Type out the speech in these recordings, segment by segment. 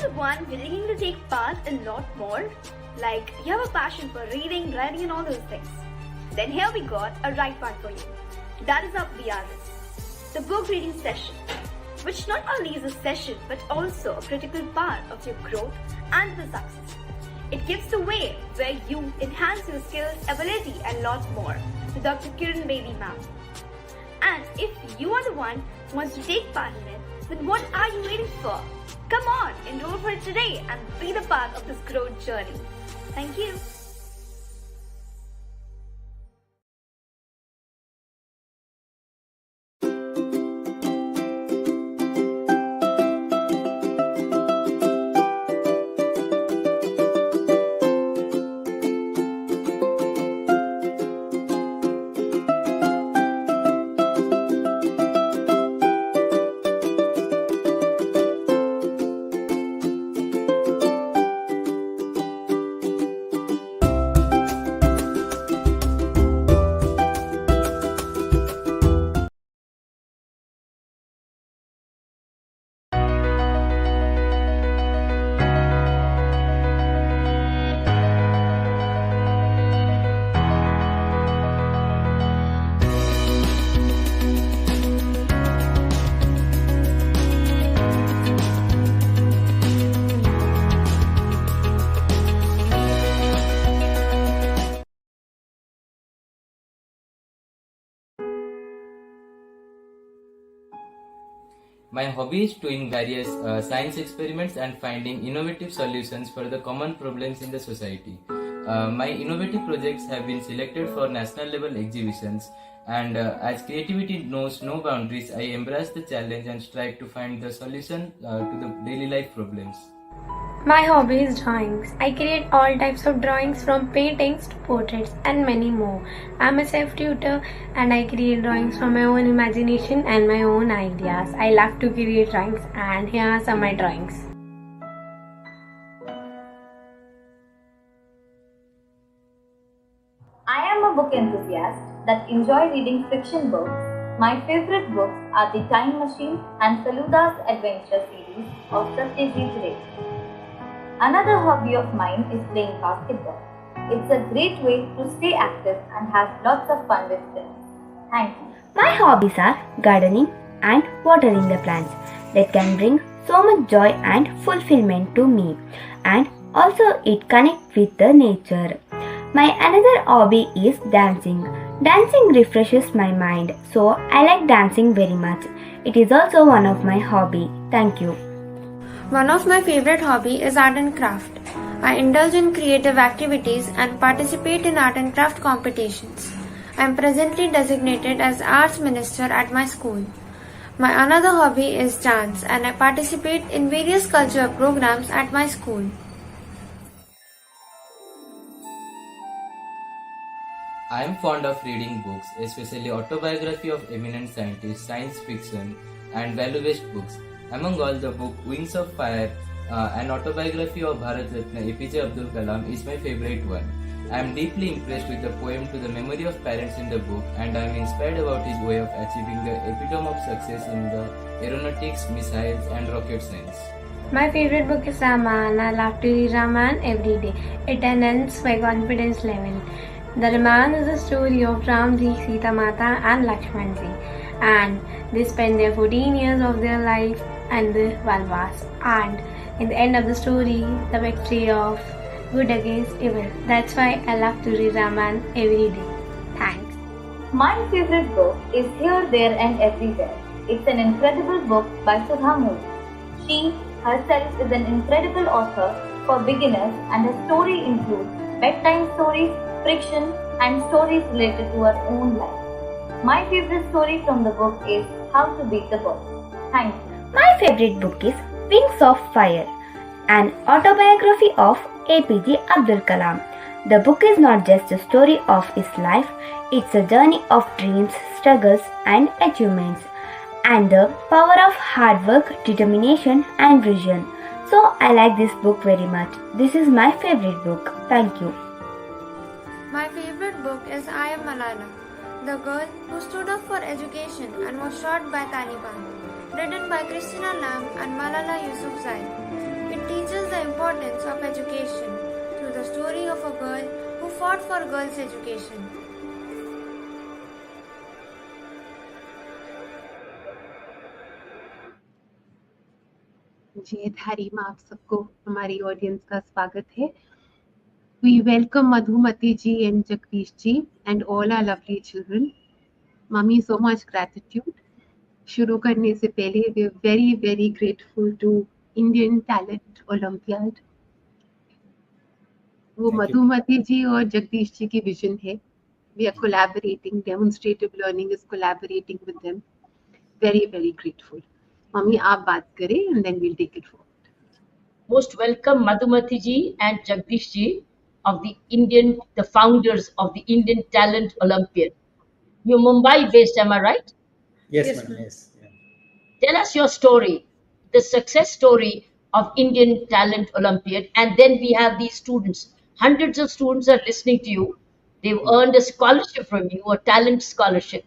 are the one willing to take part a lot more, like you have a passion for reading, writing and all those things, then here we got a right part for you. That is our BRS, the book reading session, which not only is a session but also a critical part of your growth and the success. It gives the way where you enhance your skills, ability and lot more with Dr. Kiran Bedi ma'am. And if you are the one who wants to take part in it, then what are you waiting for? Come on, enroll for it today and be the part of this growth journey. Thank you. My hobby is doing various science experiments and finding innovative solutions for the common problems in the society. My innovative projects have been selected for national level exhibitions, and as creativity knows no boundaries, I embrace the challenge and strive to find the solution to the daily life problems. My hobby is drawings. I create all types of drawings from paintings to portraits and many more. I'm a self-tutor and I create drawings from my own imagination and my own ideas. I love to create drawings and here are some of my drawings. I am a book enthusiast that enjoy reading fiction books. My favorite books are The Time Machine and Feluda's Adventure series of Satyajit Ray. Another hobby of mine is playing basketball. It's a great way to stay active and have lots of fun with friends. Thank you. My hobbies are gardening and watering the plants that can bring so much joy and fulfillment to me, and also it connects with the nature. My another hobby is dancing. Dancing refreshes my mind, so I like dancing very much. It is also one of my hobby. Thank you. One of my favorite hobby is art and craft. I indulge in creative activities and participate in art and craft competitions. I am presently designated as Arts Minister at my school. My another hobby is dance and I participate in various cultural programs at my school. I am fond of reading books, especially autobiography of eminent scientists, science fiction and value-based books. Among all, the book Wings of Fire, an autobiography of Bharat Ratna APJ Abdul Kalam is my favorite one. I am deeply impressed with the poem To the Memory of Parents in the book, and I am inspired about his way of achieving the epitome of success in the aeronautics, missiles and rocket science. My favorite book is Ramayana. I love to read Ramayana every day. It enhances my confidence level. The Ramayana is a story of Ramji, Sita Mata and Lakshmanji, and they spend their 14 years of their life and the Vanvas, and in the end of the story, the victory of good against evil. That's why I love to read Ramayana every day. Thanks. My favorite book is Here, There and Everywhere. It's an incredible book by Sudha Modi. She herself is an incredible author for beginners, and her story includes bedtime stories, friction and stories related to her own life. My favorite story from the book is How to Beat the Boss. Thank you. My favorite book is Wings of Fire, an autobiography of APJ Abdul Kalam. The book is not just a story of his life, it's a journey of dreams, struggles and achievements, and the power of hard work, determination and vision. So I like this book very much. This is my favorite book. Thank you. My favorite book is I Am Malala, the girl who stood up for education and was shot by Taliban, written by Christina Lamb and Malala Yousafzai. It teaches the importance of education through the story of a girl who fought for girls' education. Jaidhari में आप सबको हमारी audience का स्वागत है. We welcome Madhumati ji and Jagdish ji and all our lovely children. Mummy, so much gratitude. शुरू करने से पहले we are very very grateful to Indian Talent Olympiad. वो मधुमती जी और जगदीश जी की विजन है. We are collaborating. Demonstrative learning is collaborating with them. Very very grateful. Mummy, आप बात करें and then we'll take it forward. Most welcome Madhumati ji and Jagdish ji the founders of the Indian Talent Olympiad. You're Mumbai based, am I right? Yes, madam. Yes. Yeah. Tell us your story, the success story of Indian Talent Olympiad, and then we have these students. Hundreds of students are listening to you. They've earned a scholarship from you, a talent scholarship.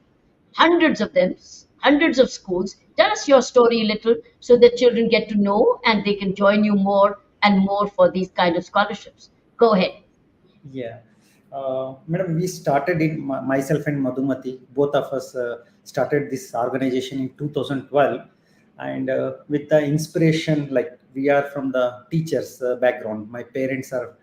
Hundreds of them, hundreds of schools. Tell us your story a little so that children get to know and they can join you more and more for these kind of scholarships. Go ahead. Yeah. Madam, we started myself and Madhumati, both of us started this organization in 2012. And with the inspiration, like we are from the teachers background. My parents are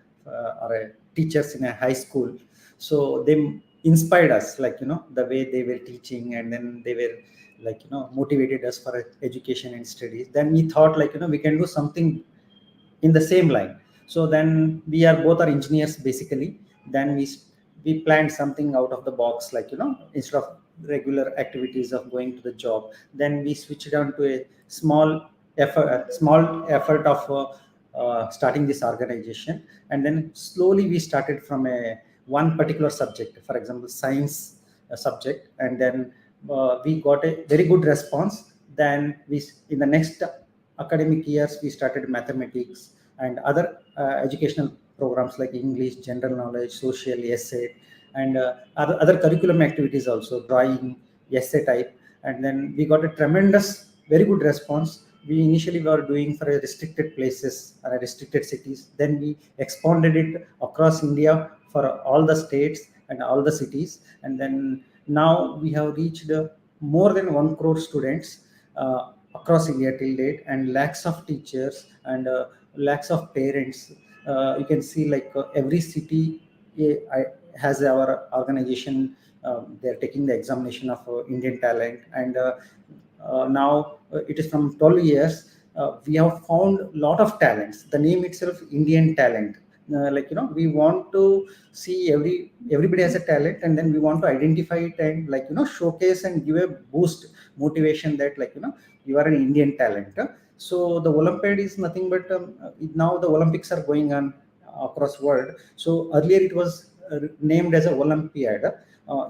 teachers in a high school. So they inspired us, like, the way they were teaching, and then they were like, motivated us for education and studies. Then we thought, like, we can do something in the same line. So then we are both are engineers basically. Then we planned something out of the box, like, instead of regular activities of going to the job, then we switched on to a small effort of starting this organization. And then slowly we started from one particular subject, for example science subject, and then we got a very good response. Then in the next academic years we started mathematics and other educational programs like English, general knowledge, social, essay, and other curriculum activities also, drawing, essay type. And then we got a tremendous, very good response. We initially were doing for restricted places or restricted cities. Then we expanded it across India for all the states and all the cities. And then now we have reached more than 1 crore students across India till date, and lakhs of teachers and lakhs of parents. You can see, like, every city has our organization. They're taking the examination of Indian talent, and now it is from 12 years. We have found a lot of talents. The name itself, Indian Talent. We want to see everybody has a talent, and then we want to identify it and, like, showcase and give a boost, motivation that, like, you are an Indian talent. So the Olympiad is nothing but now the Olympics are going on across world. So earlier it was named as a Olympiad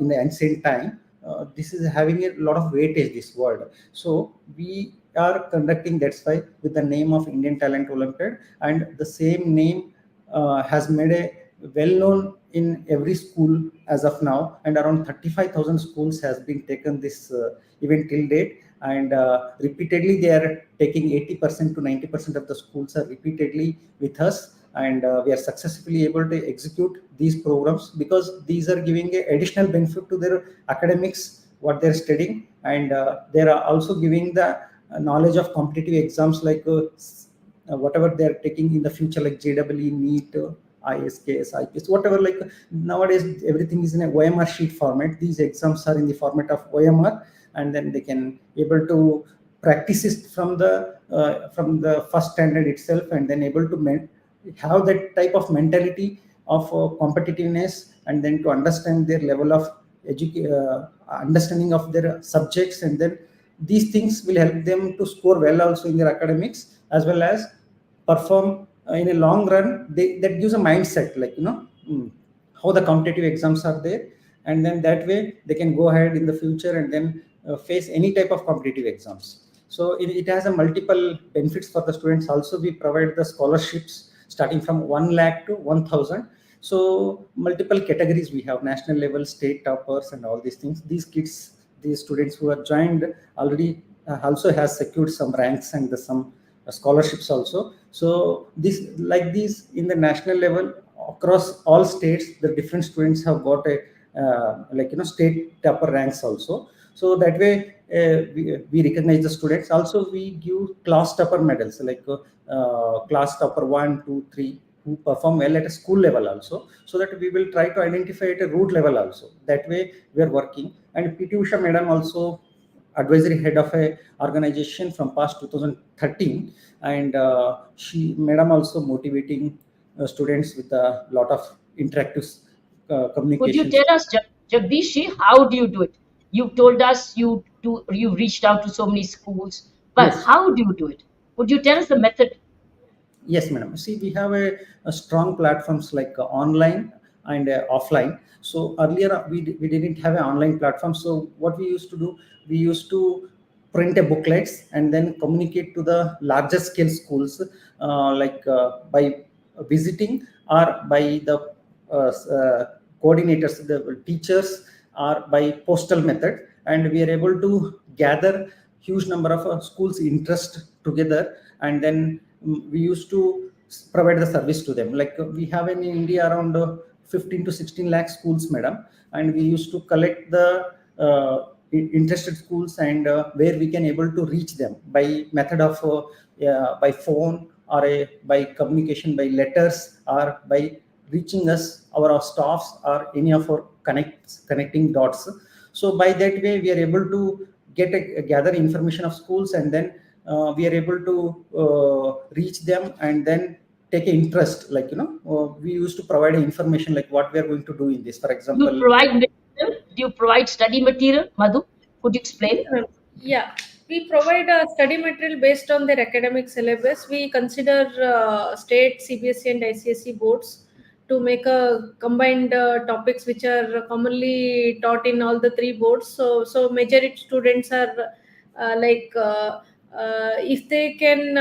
in the ancient time. This is having a lot of weightage, this word. So we are conducting, that's why, with the name of Indian Talent Olympiad, and the same name has made a well known in every school as of now, and around 35,000 schools has been taken this event till date. And repeatedly they are taking 80% to 90% of the schools are repeatedly with us, and we are successfully able to execute these programs because these are giving a additional benefit to their academics, what they're studying, and they are also giving the knowledge of competitive exams, like whatever they're taking in the future, like JEE, NEET, ISKS, IPS, whatever. Like nowadays everything is in a OMR sheet format. These exams are in the format of OMR, and then they can able to practice it from the first standard itself, and then able to have that type of mentality of competitiveness, and then to understand their level of understanding of their subjects. And then these things will help them to score well also in their academics, as well as perform in a long run. That gives a mindset, like, how the competitive exams are there, and then that way they can go ahead in the future and then face any type of competitive exams. So it has a multiple benefits for the students. Also, we provide the scholarships starting from 1 lakh to 1,000. So multiple categories we have: national level, state toppers, and all these things. These kids, these students who have joined already also has secured some ranks and some scholarships also. So this, like this, in the national level across all states, the different students have got a state topper ranks also. So that way we recognize the students. Also we give class topper medals, like class topper 1, 2, 3, who perform well at a school level also, so that we will try to identify at a root level also. That way we are working. And PT Usha madam also advisory head of a organization from past 2013, and she madam also motivating students with a lot of interactive Could you communications. tell us, Jagdish, how do you do it? You told us you reached out to so many schools, but Yes. how do you do it? Could you tell us the method? Yes, madam. See, we have a strong platforms like online and offline. So earlier we didn't have an online platform. So what we used to do, we used to print a booklets and then communicate to the larger scale schools, by visiting or by the coordinators, the teachers, or by postal method. And we are able to gather huge number of schools interest together, and then we used to provide the service to them. Like we have in India around 15 to 16 lakh schools, madam, and we used to collect the interested schools, and where we can able to reach them by method of by phone, or by communication by letters, or by reaching us, our staffs, or any of our connecting dots. So by that way we are able to gather information of schools, and then we are able to reach them, and then take an interest, like we used to provide information like what we are going to do in this, for Do you example. provide material? Do you provide study material, Madhu? Could you explain? Yeah, we provide a study material based on their academic syllabus. We consider state CBSE and ICSE boards to make a combined topics which are commonly taught in all the three boards. So majority students are if they can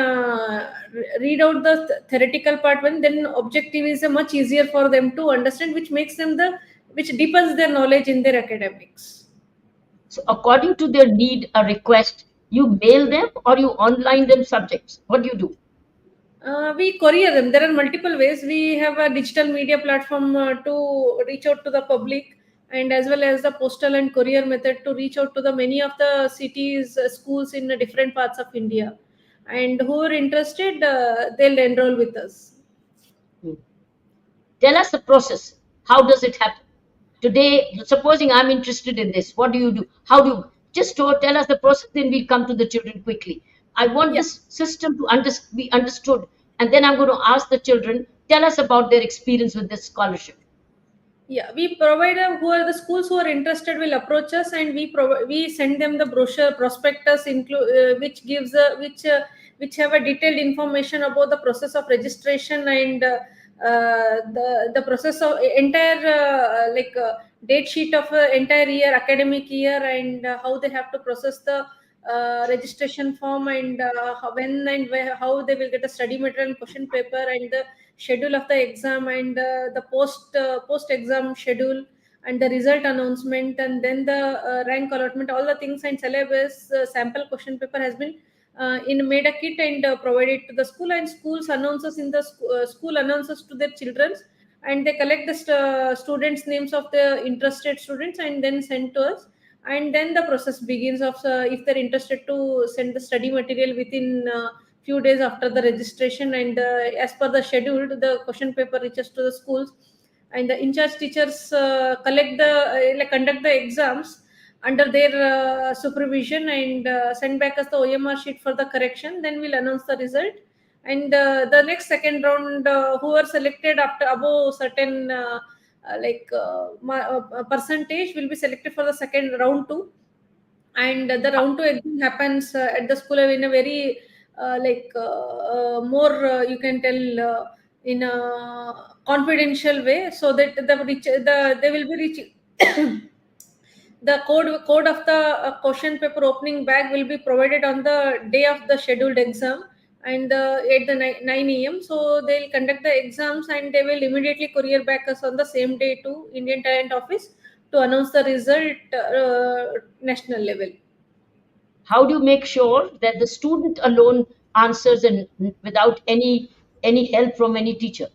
read out the theoretical part one, then objective is a much easier for them to understand, which makes them which deepens their knowledge in their academics. So according to their need, a request, you mail them or you online them subjects. What do you do? We courier them. There are multiple ways. We have a digital media platform to reach out to the public, and as well as the postal and courier method to reach out to the many of the cities, schools in different parts of India. And who are interested, they'll enroll with us. Hmm. Tell us the process. How does it happen? Today, supposing I'm interested in this, what do you do? How do you just tell us the process, then we'll come to the children quickly. I want Yeah. this system to be understood, and then I'm going to ask the children, tell us about their experience with this scholarship. Yeah, we provide who are the schools who are interested will approach us, and we send them the brochure prospectus which gives which have a detailed information about the process of registration, and the process of entire date sheet of entire year, academic year, and how they have to process the registration form, and when and where, how they will get the study material and question paper, and the schedule of the exam, and the post exam schedule, and the result announcement, and then the rank allotment, all the things, and syllabus, sample question paper has been in made a kit and provided to the school, and schools announces in the school announces to their children, and they collect the students names of the interested students and then send to us, and then the process begins of if they're interested to send the study material within few days after the registration, and as per the schedule the question paper reaches to the schools, and the in charge teachers conduct the exams under their supervision, and send back us the OMR sheet for the correction. Then we'll announce the result, and the next second round, who are selected after above certain percentage will be selected for the second round two, and the round two exam happens at the school in a very more you can tell in a confidential way, so that they will be reaching the code of the question paper opening bag will be provided on the day of the scheduled exam, and at the 9 a.m. So they'll conduct the exams, and they will immediately courier back us on the same day to Indian Talent Office to announce the result national level. How do you make sure that the student alone answers and without any help from any teacher?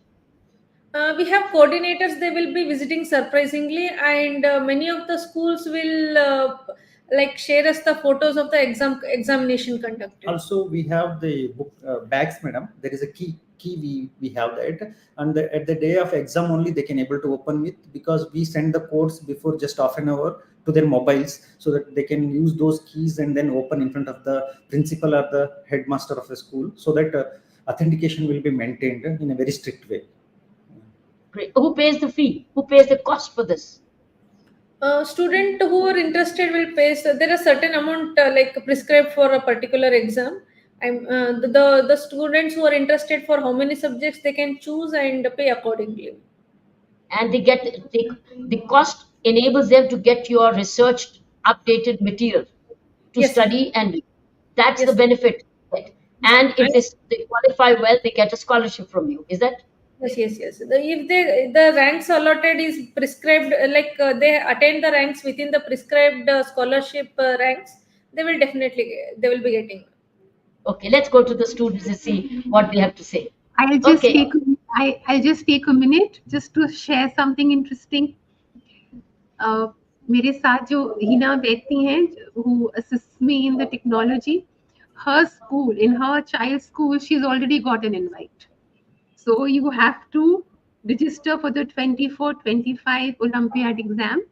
We have coordinators, they will be visiting surprisingly, and many of the schools will like share us the photos of the examination conducted. Also we have the book bags, madam. There is a key we have that, and at the day of exam only they can able to open it, because we send the codes before just half an hour to their mobiles, so that they can use those keys and then open in front of the principal or the headmaster of the school, so that authentication will be maintained in a very strict way. Great. Who pays the fee? Who pays the cost for this? Student who are interested will pay. So there are certain amount like prescribed for a particular exam. The students who are interested for how many subjects they can choose and pay accordingly. And the cost enables them to get your researched updated material to Yes, ma'am. study, and that's the Yes, benefit. And if and they qualify well, they get a scholarship from you. Is that? yes. If the ranks allotted is prescribed, they attain the ranks within the prescribed scholarship ranks, they will be getting. Okay, let's go to the students and see what they have to say. I'll just Okay. take I'll just take a minute just to share something interesting. मेरे साथ जो हिना बैठती हैं, who assists me in the technology, her school, in her child's school, she's already got an invite. So you have to register for the 24-25 Olympiad exam.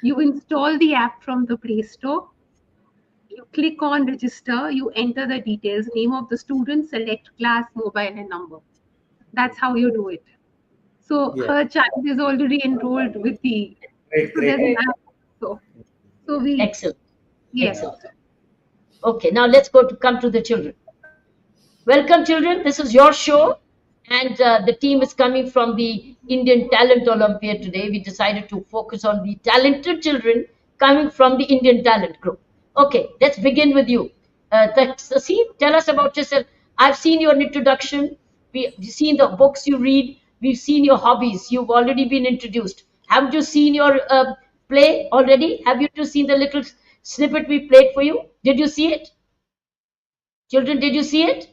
You install the app from the Play Store. You click on register, you enter the details, name of the student, select class, mobile and number. That's how you do it. So Yeah. her child is already enrolled with the Great, so there's great. an app. So we Excellent. yes. Excellent. Okay, now let's come to the children. Welcome, children. This is your show, and the team is coming from the Indian Talent Olympiad today. We decided to focus on the talented children coming from the Indian Talent Group. Okay, let's begin with you. Tasim, tell us about yourself. I've seen your introduction. We've seen the books you read. We've seen your hobbies. You've already been introduced. Haven't you seen your play already? Have you seen the little snippet we played for you? Did you see it? Children, did you see it?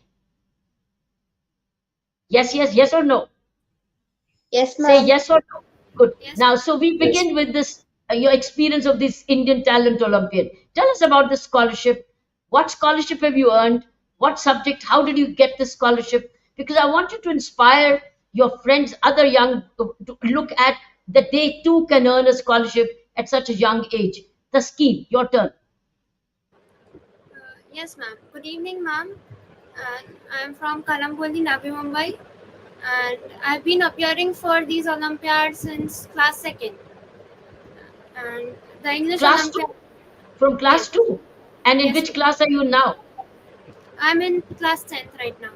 Yes or no? Yes, Say ma'am. yes or no. Good. Yes. Now, so we begin with this, your experience of this Indian Talent Olympiad. Tell us about the scholarship. What scholarship have you earned? What subject? How did you get this scholarship? Because I want you to inspire your friends, other young, to look at that they too can earn a scholarship at such a young age. Taskeen, your turn. Yes, ma'am. Good evening, ma'am. And I'm from Kalamboli, Navi Mumbai, and I've been appearing for these Olympiads since class second. And the English Class 2? Olympiad. From class Yes. 2? And in Yes, which class are you now? I'm in class 10th right now.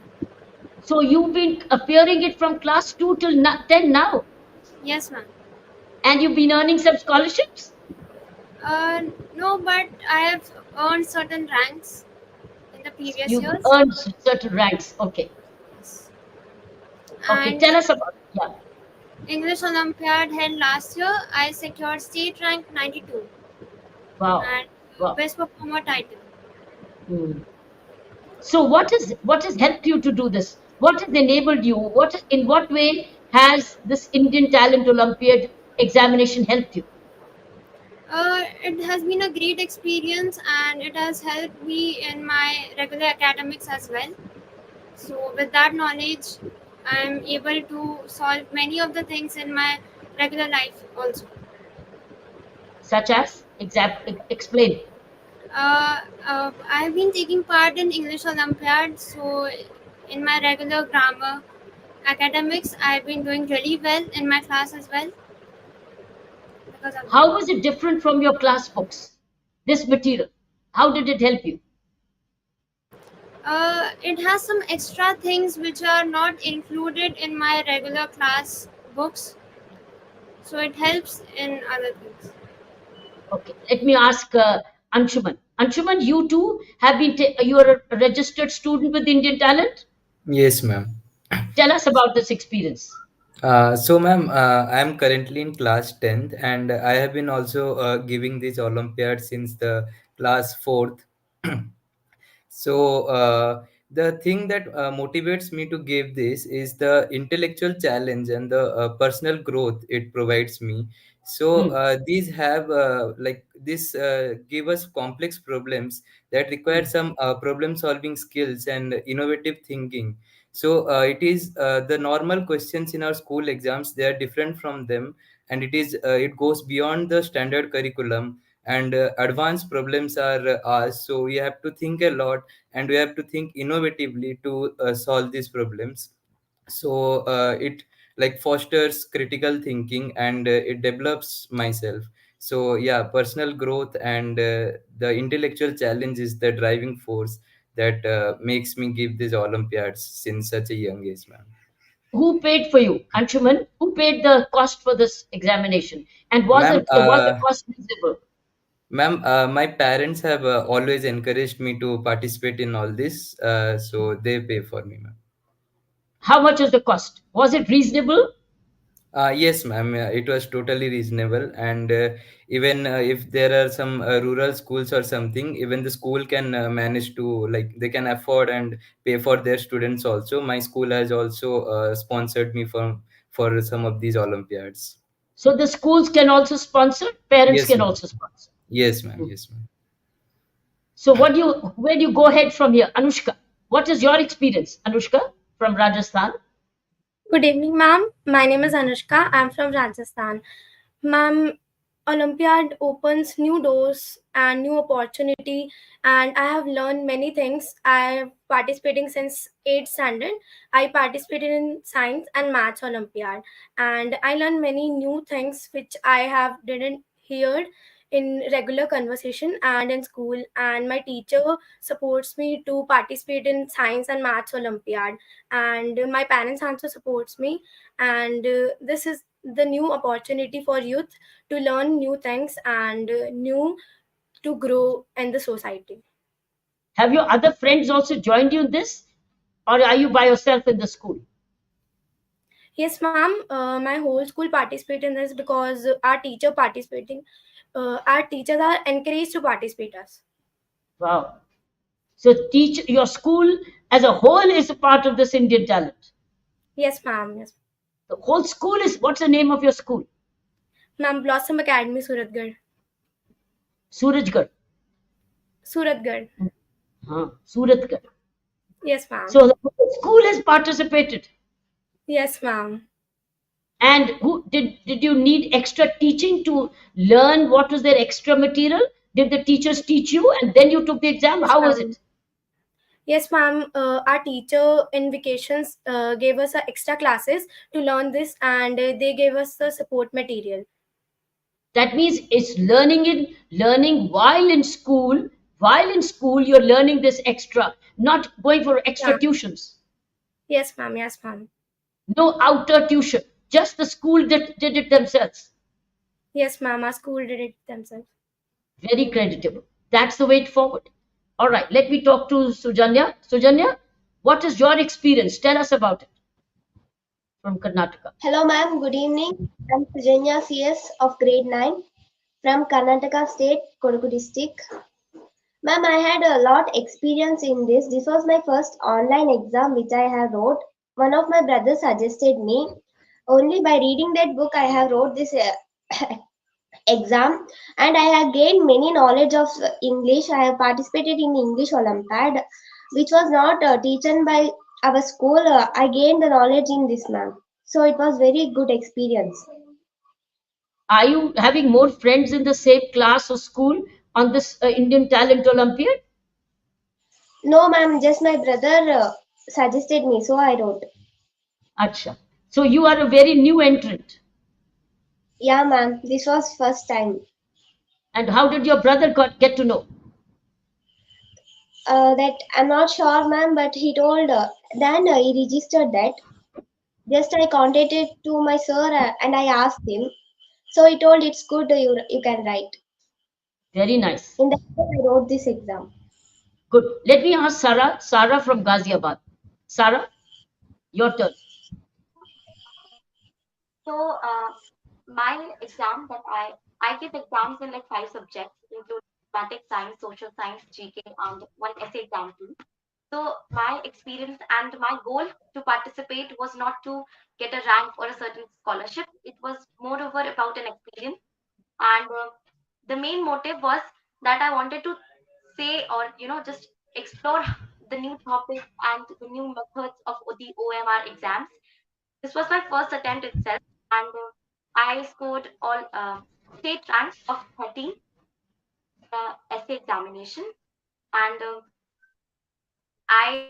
So you've been appearing it from class 2 till 10 now. Yes, ma'am. And you've been earning some scholarships? No, but I have earned certain ranks in the previous You've years. earned certain ranks. Okay. Okay, And tell us about yeah. English Olympiad held last year, I secured state rank 92 Wow. and Wow. best performer title. Hmm. So what has helped you to do this? What has enabled you? In what way has this Indian Talent Olympiad examination helped you? It has been a great experience and it has helped me in my regular academics as well. So, with that knowledge, I am able to solve many of the things in my regular life also. Such as explain. I have been taking part in English Olympiad, so in my regular grammar academics, I have been doing really well in my class as well. Because of How was it different from your class books? This material, how did it help you? it has some extra things which are not included in my regular class books, so it helps in other things. Okay, let me ask Anshuman. Anshuman, you too have been you are a registered student with Indian Talent. Yes, ma'am. Tell us about this experience. So, ma'am, I am currently in class 10th, and I have been also giving this Olympiad since the class 4th. So, the thing that motivates me to give this is the intellectual challenge and the personal growth it provides me. So Hmm. these have like this give us complex problems that require Hmm. some problem solving skills and innovative thinking. So it is the normal questions in our school exams, they are different from them, and it goes beyond the standard curriculum, and advanced problems are asked, so we have to think a lot and we have to think innovatively to solve these problems. So it like fosters critical thinking, and it develops myself. So yeah, personal growth and the intellectual challenge is the driving force that makes me give these olympiads since such a young age, man. Who paid for you, Anshuman? Who paid the cost for this examination? And Ma'am, was the cost reasonable? ma'am, my parents have always encouraged me to participate in all this, so they pay for me, ma'am. How much was the cost? Was it reasonable? Yes, ma'am. It was totally reasonable, and even if there are some rural schools or something, even the school can manage to like they can afford and pay for their students also. My school has also sponsored me for some of these Olympiads. So the schools can also sponsor, parents Yes, can ma'am. also sponsor. Yes, ma'am. Hmm. Yes, ma'am. So where do you go ahead from here? Anushka, what is your experience? Anushka from Rajasthan. Good evening, ma'am. My name is Anushka. I'm from Rajasthan. Ma'am, Olympiad opens new doors and new opportunity, and I have learned many things. I participating since 8th standard. I participated in science and maths Olympiad, and I learned many new things which I have didn't hear in regular conversation and in school. And my teacher supports me to participate in science and maths Olympiad, and my parents also supports me. And this is the new opportunity for youth to learn new things and new to grow in the society. Have your other friends also joined you in this, or are you by yourself in the school? Yes, ma'am. My whole school participate in this because our teacher participating. Our teachers are encouraged to participate us. Wow. So teach your school as a whole is a part of this Indian talent. Yes, ma'am. Yes, The whole school is, what's the name of your school? ma'am. Blossom Academy, Suratgarh. Surajgarh. Suratgarh. Suratgarh. Yes, ma'am. So the whole school has participated. Yes, ma'am. And who did you need extra teaching to learn what was their extra material? Did the teachers teach you and then you took the exam? Yes, How was ma'am. it? Yes, ma'am. Our teacher in vacations gave us extra classes to learn this, and they gave us the support material. That means it's learning while in school you're learning this extra, not going for extra Yeah. tuitions. Yes, ma'am. Yes, ma'am. No outer tuition. Just the school that did it themselves. Yes, ma'am. Our school did it themselves. Very creditable. That's the way forward. All right, let me talk to Sujanya. Sujanya, what is your experience? Tell us about it from Karnataka. Hello, ma'am. Good evening. I'm Sujanya CS of grade 9 from Karnataka State, Kodagu district. Ma'am, I had a lot experience in this. This was my first online exam which I have wrote. One of my brothers suggested me. Only by reading that book I have wrote this exam, and I have gained many knowledge of English. I have participated in English Olympiad, which was not teaching by our school. I gained the knowledge in this, ma'am. So it was very good experience. Are you having more friends in the same class or school on this Indian Talent Olympiad? No, ma'am, just my brother suggested me, so I wrote. Acha. So you are a very new entrant. Yeah, ma'am, this was first time. And how did your brother get to know? That I'm not sure, ma'am, but he told. Then he registered that. Just I contacted to my sir and I asked him. So he told it's good. You can write. Very nice. In that way, I wrote this exam. Good. Let me ask Sarah. Sarah from Ghaziabad. Sarah, your turn. So my exam that I give exams in like five subjects, including mathematics, science, social science, GK, and one essay exam too. So my experience and my goal to participate was not to get a rank or a certain scholarship. It was moreover about an experience. And the main motive was that I wanted to say, or just explore the new topics and the new methods of the OMR exams. This was my first attempt itself, and I scored all state rank of 13 essay examination, and I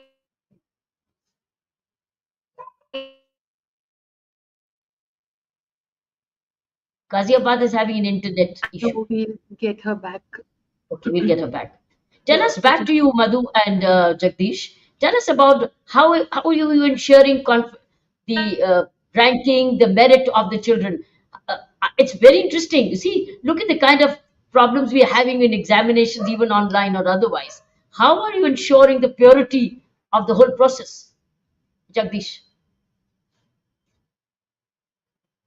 Ghaziabad is having an internet issue. So we'll get her back. Okay, we'll get her back. Tell Yeah. us back to you, Madhu and Jagdish. Tell us about how you ensuring the ranking, the merit of the children. It's very interesting. You see, look at the kind of problems we are having in examinations, even online or otherwise. How are you ensuring the purity of the whole process, Jagdish?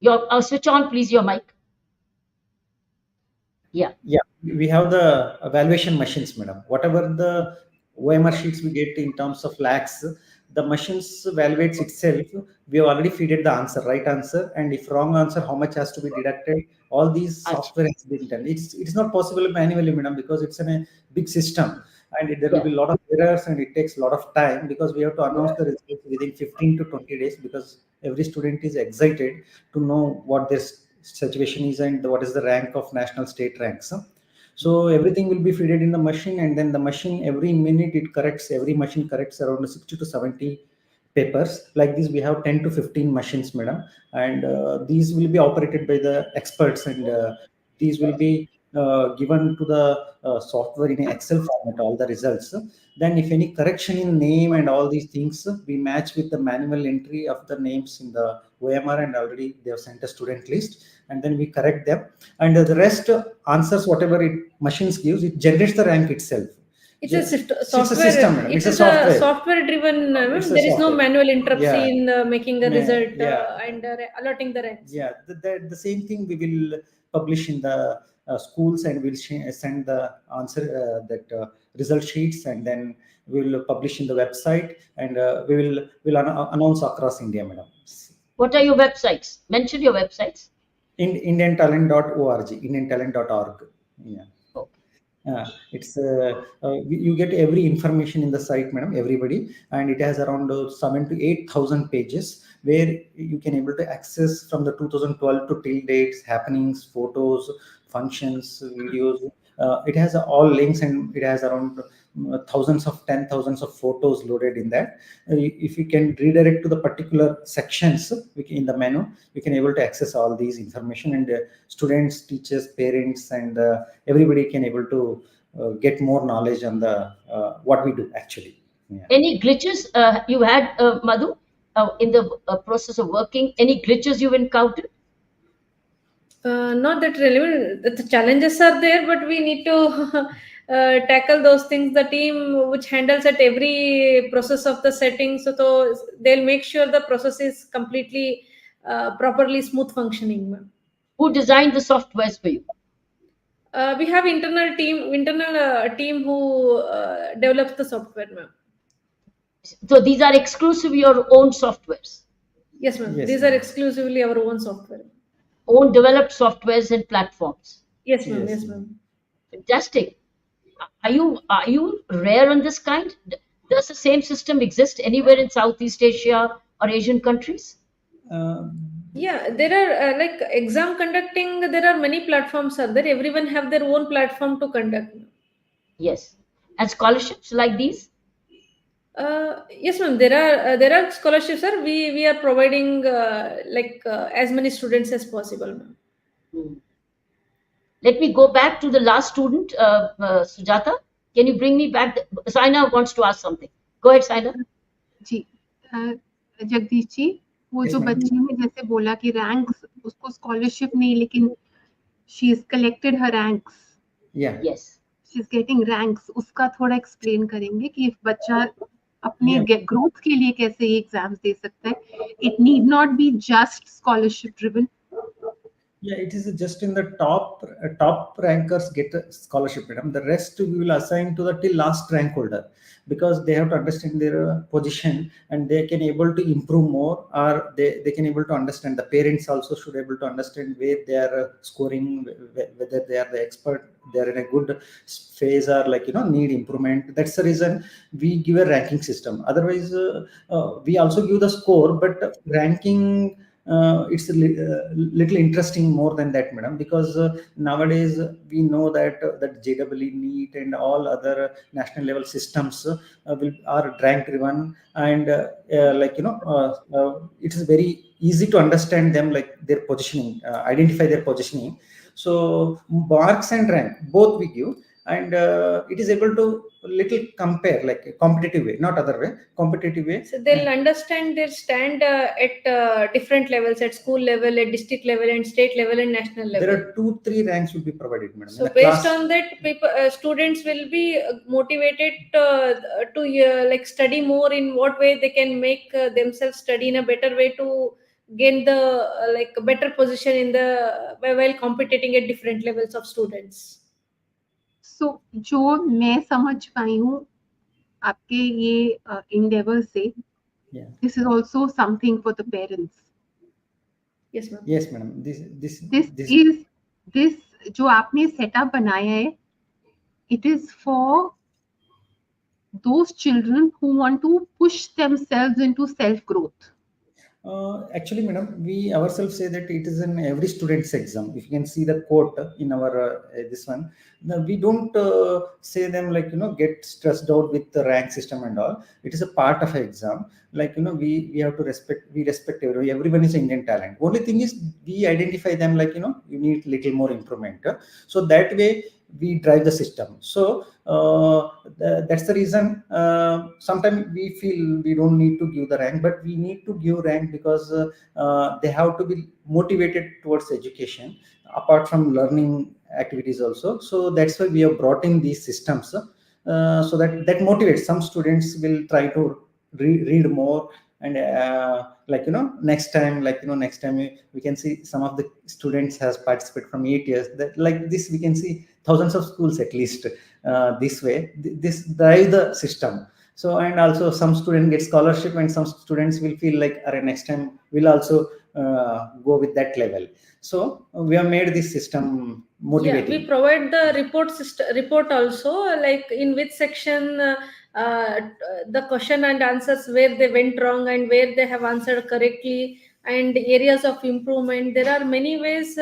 Your switch on, please, your mic. Yeah. Yeah, we have the evaluation machines, madam. Whatever the OMR sheets we get in terms of lakhs, the machines evaluates itself. We have already feeded the answer, right answer, and if wrong answer, how much has to be deducted. All these Acha. software has been done. It's not possible manually, madam, because it's in a big system, and there will Yeah. be a lot of errors, and it takes a lot of time because we have to announce the results within 15 to 20 days because every student is excited to know what their situation is and what is the rank of national state ranks. So everything will be fed in the machine, and then the machine every minute it corrects. Every machine corrects around 60 to 70 papers. Like this, we have 10 to 15 machines, madam, and these will be operated by the experts, and these will be given to the software in Excel format. All the results. Then, if any correction in name and all these things, we match with the manual entry of the names in the OMR, and already they have sent a student list, and then we correct them, and the rest answers whatever it machines gives, it generates the rank itself. It's a It's a system, madam. it It's a is a software. software driven. It's a There is no software. manual interrupts Yeah, in making a result yeah, and alerting the ranks. yeah. The same thing we will publish in the schools, and we'll send the answer that result sheets, and then we will publish in the website, and will announce across India, madam. What are your websites? Mention your websites. Indiantalent.org, indiantalent.org. Yeah. Okay. It's you get every information in the site, madam, everybody, and it has around 7 to 8,000 pages where you can able to access from the 2012 to till dates, happenings, photos, functions, videos. It has all links, and it has around thousands of photos loaded in that. If you can redirect to the particular sections in the menu, you can able to access all these information, and students, teachers, parents, and everybody can able to get more knowledge on the what we do actually. Yeah. Any glitches you had, Madhu, in the process of working? Any glitches you've encountered? Not that relevant. The challenges are there, but we need to tackle those things. The team which handles at every process of the setting, so they'll make sure the process is completely properly smooth functioning, ma'am. Who designed the softwares for you? We have internal team who develops the software, ma'am. So these are exclusively your own softwares, Yes, ma'am. Yes, These are ma'am. exclusively our own software. own developed softwares and platforms. Yes, ma'am. Yes, Yes, ma'am. ma'am. Fantastic. Are you rare on this kind? Does the same system exist anywhere in Southeast Asia or Asian countries? Uh, Yeah, there are like exam conducting. There are many platforms are there. Everyone have their own platform to conduct. Yes. And scholarships like these? Yes, ma'am. There are scholarships, sir. We are providing as many students as possible, ma'am. Hmm. Let me go back to the last student, Sujata. Can you bring me back? Saina wants to ask something. Go ahead, Saina. जी जगदीश जी, वो Yes, जो ma'am. बच्ची ने जैसे बोला कि ranks उसको scholarship नहीं, लेकिन she is collected her ranks, Yeah. Yes. She is getting ranks, उसका थोड़ा एक्सप्लेन करेंगे कि बच्चा अपने ग्रोथ के लिए कैसे ये एग्जाम्स दे सकता है. It need not be just scholarship driven. Yeah, it is just in the top rankers get a scholarship, madam. The rest we will assign to the till last rank holder, because they have to understand their position and they can able to improve more, or they can able to understand. The parents also should able to understand where they are scoring, whether they are the expert, they are in a good phase, or like need improvement. That's the reason we give a ranking system. Otherwise, we also give the score, but ranking, it's little interesting more than that, madam, because nowadays we know that that JEE, NEET, and all other national level systems will are rank driven, and it is very easy to understand them, like their positioning, identify their positioning. So marks and rank both we give, and it is able to little compare, like a competitive way, not other way, competitive way. So they'll understand their stand at different levels, at school level, at district level, and state level, and national level. There are 2-3 ranks will be provided, madam. So based on that, people, students will be motivated to like study more. In what way they can make themselves study in a better way to gain the like better position in the while competing at different levels of students. सो जो मैं समझ पाई हूँ आपके ये endeavor से, this is also something for the parents. Yes, ma'am. Yes, madam. This जो आपने setup बनाया है, it is for those children who want to push themselves into self growth. Actually, madam, we ourselves say that it is in every student's exam. If you can see the quote in our this one, we don't say them like get stressed out with the rank system and all. It is a part of an exam. Like we have to respect everyone is Indian talent. Only thing is we identify them like you need little more improvement. So that way we drive the system. So that's the reason sometimes we feel we don't need to give the rank, but we need to give rank because they have to be motivated towards education apart from learning activities also. So that's why we have brought in these systems, so that motivates. Some students will try to read more, and next time, next time we can see some of the students has participated from 8 years, that like this we can see thousands of schools at least. This way, this drive the system. So, and also some student get scholarship, and some students will feel like next time we'll also go with that level. So we have made this system motivating. Yeah, we provide the report also, like in which section the question and answers where they went wrong and where they have answered correctly, and areas of improvement. There are many ways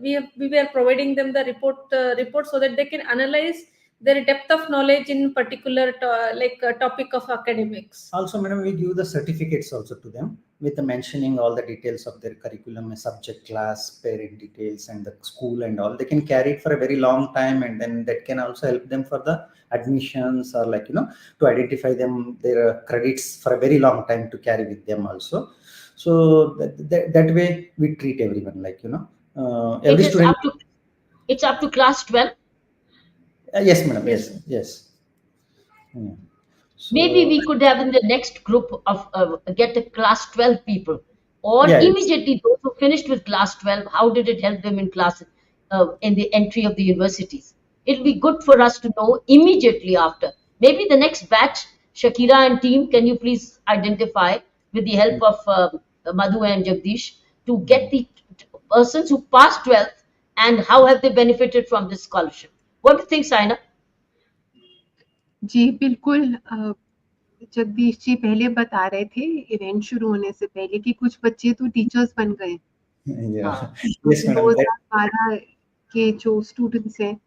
we were providing them the report so that they can analyze their depth of knowledge in particular topic of academics. Also, madam, we give the certificates also to them with the mentioning all the details of their curriculum, subject, class, parent details, and the school and all. They can carry it for a very long time, and then that can also help them for the admissions, or to identify them their credits for a very long time to carry with them also. So that way we treat everyone every student. It's up to class 12. Yes, madam. Yes. Yeah. So, maybe we could have in the next group of get a class 12 people, or immediately those who finished with class 12, how did it help them in class in the entry of the universities? It'll be good for us to know immediately after. Maybe the next batch, Shakira and team, can you please identify with the help of Madhu and Jagdish to get the persons who passed 12th and how have they benefited from this scholarship? What do you think, Saina? जी बिल्कुल, जगदीश जी पहले बता रहे थे event शुरू होने से पहले कि कुछ बच्चे तो टीचर्स बन गए। Yes, madam. 2012 के जो स्टूडेंट्स हैं,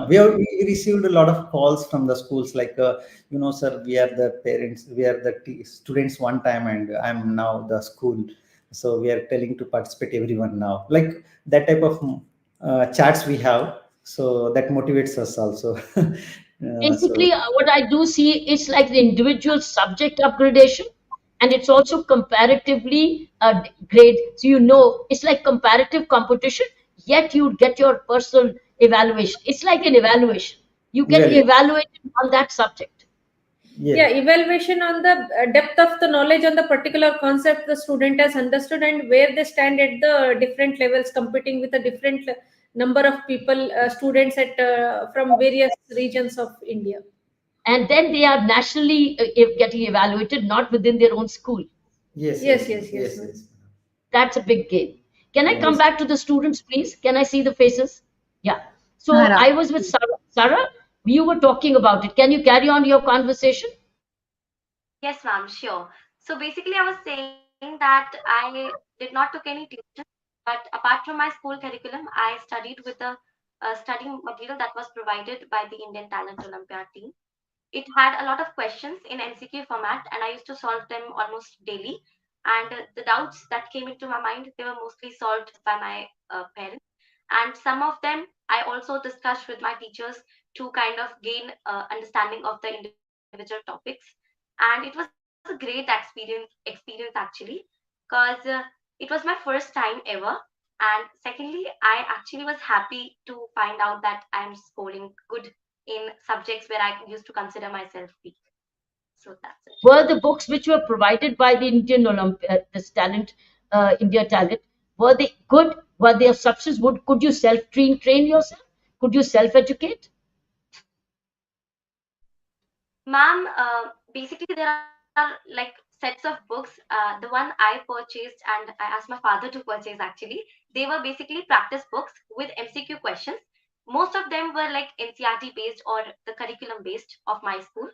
we received a lot of calls from the schools like sir, we are the parents, we are the students one time, and I'm now the school, so we are telling to participate everyone now, like that type of chats we have, so that motivates us also. Basically, what I do see, it's like the individual subject upgradation, and it's also comparatively grade. So it's like comparative competition, yet you get your personal evaluation. It's like an evaluation. You get evaluated on that subject. Yeah, Yes. evaluation on the depth of the knowledge on the particular concept the student has understood and where they stand at the different levels, competing with a different number of people, students at from various regions of India. And then they are nationally getting evaluated, not within their own school. Yes, Yes, yes, yes, yes, yes, ma'am. yes. That's a big gain. Can I come Yes. back to the students, please? Can I see the faces? Yeah. So Sara. I was with Sarah. Sarah, you were talking about it. Can you carry on your conversation? Yes, ma'am, sure. So basically, I was saying that I did not took any tuition, but apart from my school curriculum, I studied with a studying material that was provided by the Indian Talent Olympiad team. It had a lot of questions in MCQ format, and I used to solve them almost daily. And the doubts that came into my mind, they were mostly solved by my parents. And some of them I also discussed with my teachers to kind of gain understanding of the individual topics. And it was a great experience actually, because it was my first time ever. And secondly, I actually was happy to find out that I'm scoring good in subjects where I used to consider myself weak. So that's it. Were the books which were provided by the Indian Olympiad, this talent, India Talent, were they good? Were they of substance? Could you train yourself? Could you self educate? Ma'am, basically there are like sets of books. The one I purchased and I asked my father to purchase actually, they were basically practice books with MCQ questions. Most of them were like NCRT based or the curriculum based of my school.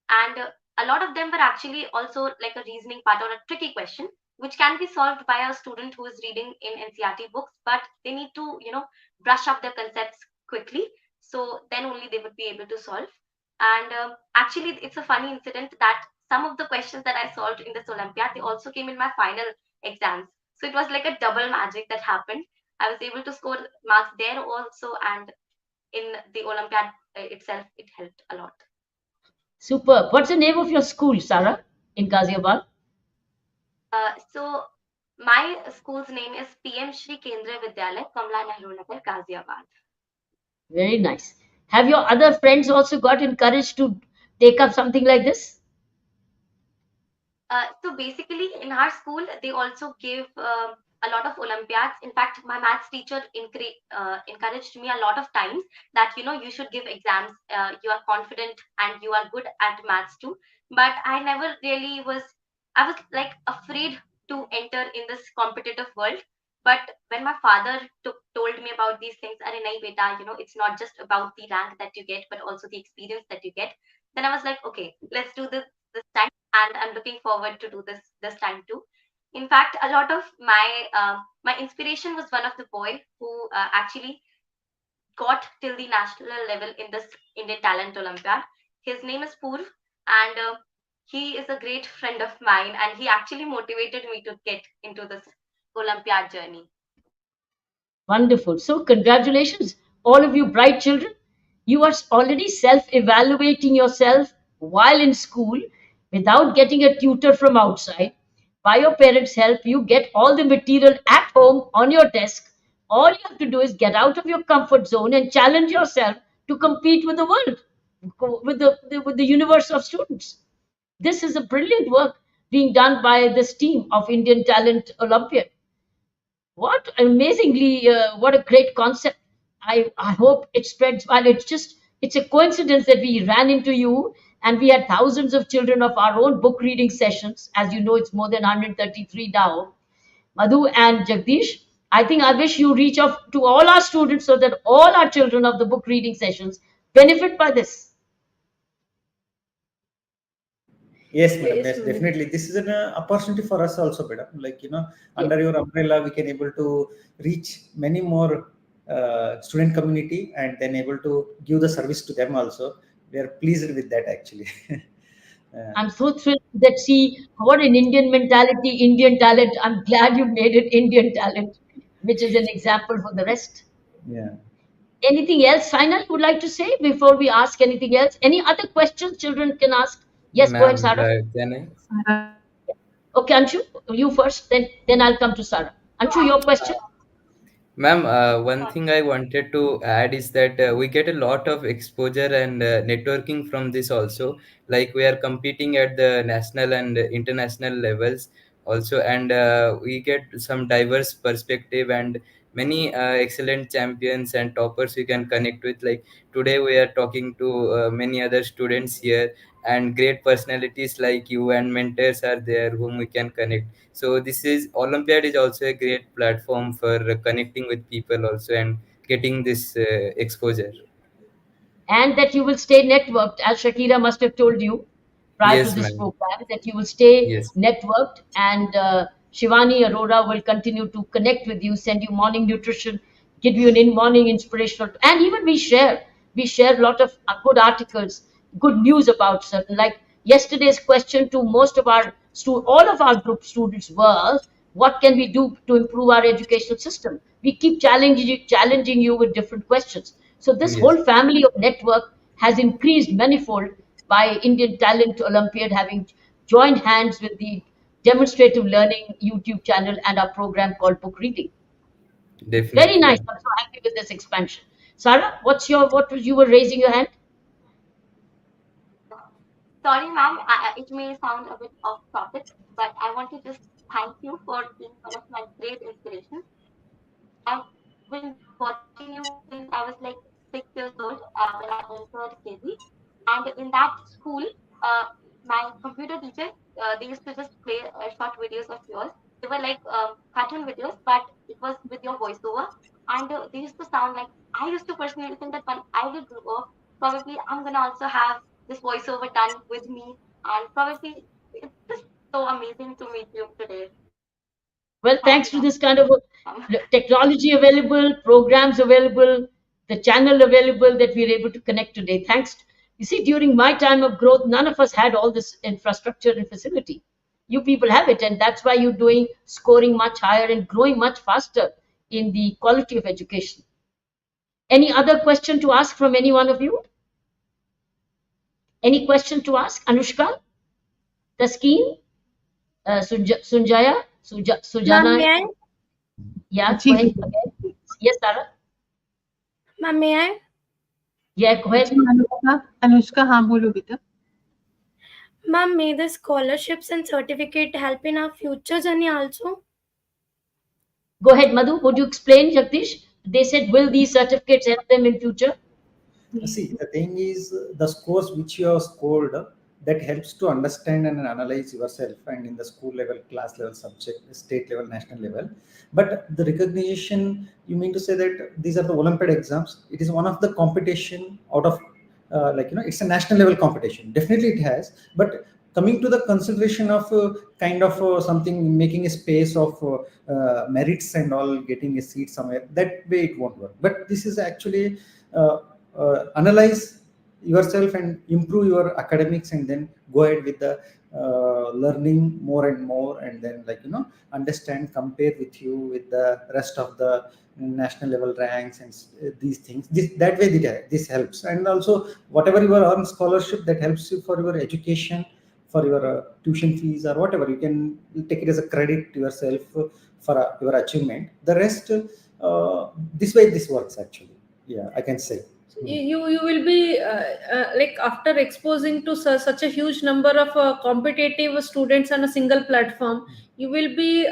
And a lot of them were actually also like a reasoning part or a tricky question, which can be solved by a student who is reading in NCRT books, but they need to, brush up their concepts quickly. So then only they would be able to solve. And actually, it's a funny incident that some of the questions that I solved in this Olympiad, they also came in my final exams. So it was like a double magic that happened. I was able to score marks there also, and in the Olympiad itself, it helped a lot. Super. What's the name of your school, Sarah, in Ghaziabad? So my school's name is PM Shri Kendra Vidyalaya, Kamla Nehru Nagar, Ghaziabad. Very nice. Have your other friends also got encouraged to take up something like this? So basically, in our school, they also give a lot of Olympiads. In fact, my maths teacher encouraged me a lot of times that you should give exams. You are confident and you are good at maths too. But I never really was. I was like afraid to enter in this competitive world. But when my father told me about these things, "Arey nahi beta, it's not just about the rank that you get, but also the experience that you get." Then I was like, okay, let's do this time, and I'm looking forward to do this time too. In fact, a lot of my inspiration was one of the boy who actually got till the national level in this Indian Talent Olympiad. His name is Purv, and he is a great friend of mine, and he actually motivated me to get into this Olympiad journey. Wonderful. So, congratulations, all of you bright children. You are already self evaluating yourself while in school without getting a tutor from outside. By your parents' help, you get all the material at home on your desk. All you have to do is get out of your comfort zone and challenge yourself to compete with the world, with the universe of students. This is a brilliant work being done by this team of Indian Talent Olympiad. What amazingly, what a great concept. I hope it spreads. While it's a coincidence that we ran into you and we had thousands of children of our own book reading sessions. As you know, it's more than 133 now. Madhu and Jagdish, I think I wish you reach out to all our students so that all our children of the book reading sessions benefit by this. Yes, madam. Yes, Yes, ma'am. definitely. This is an opportunity for us also, madam. Like Yeah. under your umbrella, we can able to reach many more student community and then able to give the service to them also. We are pleased with that actually. I'm so thrilled that see what an Indian mentality, Indian talent. I'm glad you made it Indian talent, which is an example for the rest. Yeah. Anything else, final, you would like to say before we ask anything else? Any other questions children can ask? Yes, go ahead, Ma'am, Sarah. can I? Okay, Anshu, you first, then I'll come to Sarah. Anshu, your question? Ma'am, one thing I wanted to add is that we get a lot of exposure and networking from this also. Like we are competing at the national and international levels also, and we get some diverse perspective and many excellent champions and toppers we can connect with. Like today, we are talking to many other students here, and great personalities like you and mentors are there whom we can connect. So this is Olympiad is also a great platform for connecting with people also and getting this exposure. And that you will stay networked, as Shakira must have told you prior to Yes, this ma'am. program, that you will stay Yes, networked, and Shivani Arora will continue to connect with you, send you morning nutrition, give you an morning inspirational, and even we share a lot of good articles, good news about certain. Like yesterday's question to most of our all of our group students was, what can we do to improve our educational system? We keep challenging you with different questions. So this yes, whole family of network has increased manifold by Indian Talent Olympiad having joined hands with the Demonstrative Learning YouTube channel and our program called Book Reading. Very definitely, nice. ma'am. I'm so happy with this expansion. Sarah, what was you were raising your hand? Sorry, ma'am, it may sound a bit off topic, but I want to just thank you for being one of my great inspirations. I've been watching you since I was like 6 years old when I entered KG. And in that school, uh, my computer teacher, they used to just play short videos of yours. They were like cartoon videos, but it was with your voiceover. And they used to sound like, I used to personally think that when I will grow up, probably I'm going to also have this voiceover done with me. And probably it's just so amazing to meet you today. Well, Thank thanks you, to ma'am. this kind of technology available, programs available, the channel available, that we're able to connect today. Thanks. You see, during my time of growth, none of us had all this infrastructure and facility. You people have it, and that's why you're doing scoring much higher and growing much faster in the quality of education. Any other question to ask from any one of you? Any question to ask? Anushka, Taskeen, Sunjaya, Ma'am, Sujana? may I? Yeah, go ji ahead ji again. Yes, Sarah. Ma'am, may I? Yeah, go ji ahead. Anushka Anushka हाँ बोलो बेटा Ma'am, may the scholarships and certificate help in our future journey also? Go ahead, Madhu. Would you explain, Jagdish? They said, will these certificates help them in future? See, the thing is, the scores which you have scored, that helps to understand and analyze yourself, and in the school level, class level, subject, state level, national level. But the recognition, you mean to say that these are the Olympiad exams? It is one of the competition out of, it's a national level competition. Definitely, it has. But coming to the consideration of kind of something, making a space of merits and all, getting a seat somewhere, that way it won't work. But this is actually. Uh, Analyze yourself and improve your academics, and then go ahead with the learning more and more, and then, understand, compare with you with the rest of the national level ranks, and these things, that way this helps. And also, whatever you are on scholarship, that helps you for your education, for your tuition fees or whatever, you can take it as a credit to yourself for your achievement. The rest, this way this works actually. Yeah, I can say. You will be like after exposing to such a huge number of competitive students on a single platform, you will be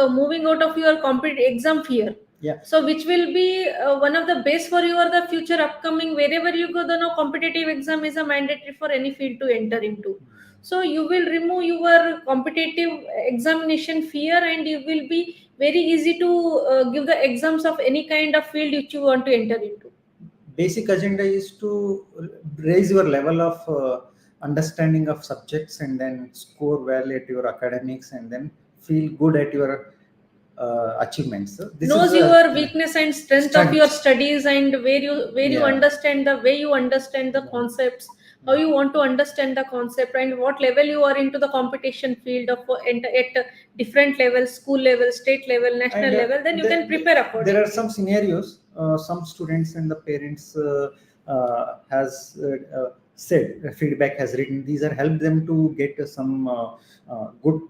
moving out of your competitive exam fear. Yeah. So which will be one of the base for your the future upcoming, wherever you go, the no competitive exam is a mandatory for any field to enter into. So you will remove your competitive examination fear, and you will be very easy to give the exams of any kind of field which you want to enter into. Basic agenda is to raise your level of understanding of subjects, and then score well at your academics, and then feel good at your achievements. So this is Knows a, your yeah, weakness and strength of your strength. studies, and where you Yeah. understand the way you understand the Yeah. concepts, how you want to understand the concept, and what level you are into the competition field of at different levels, school level, state level, national And level, then you can prepare there are accordingly. some scenarios, some students and the parents has said, feedback has written, these are helped them to get some good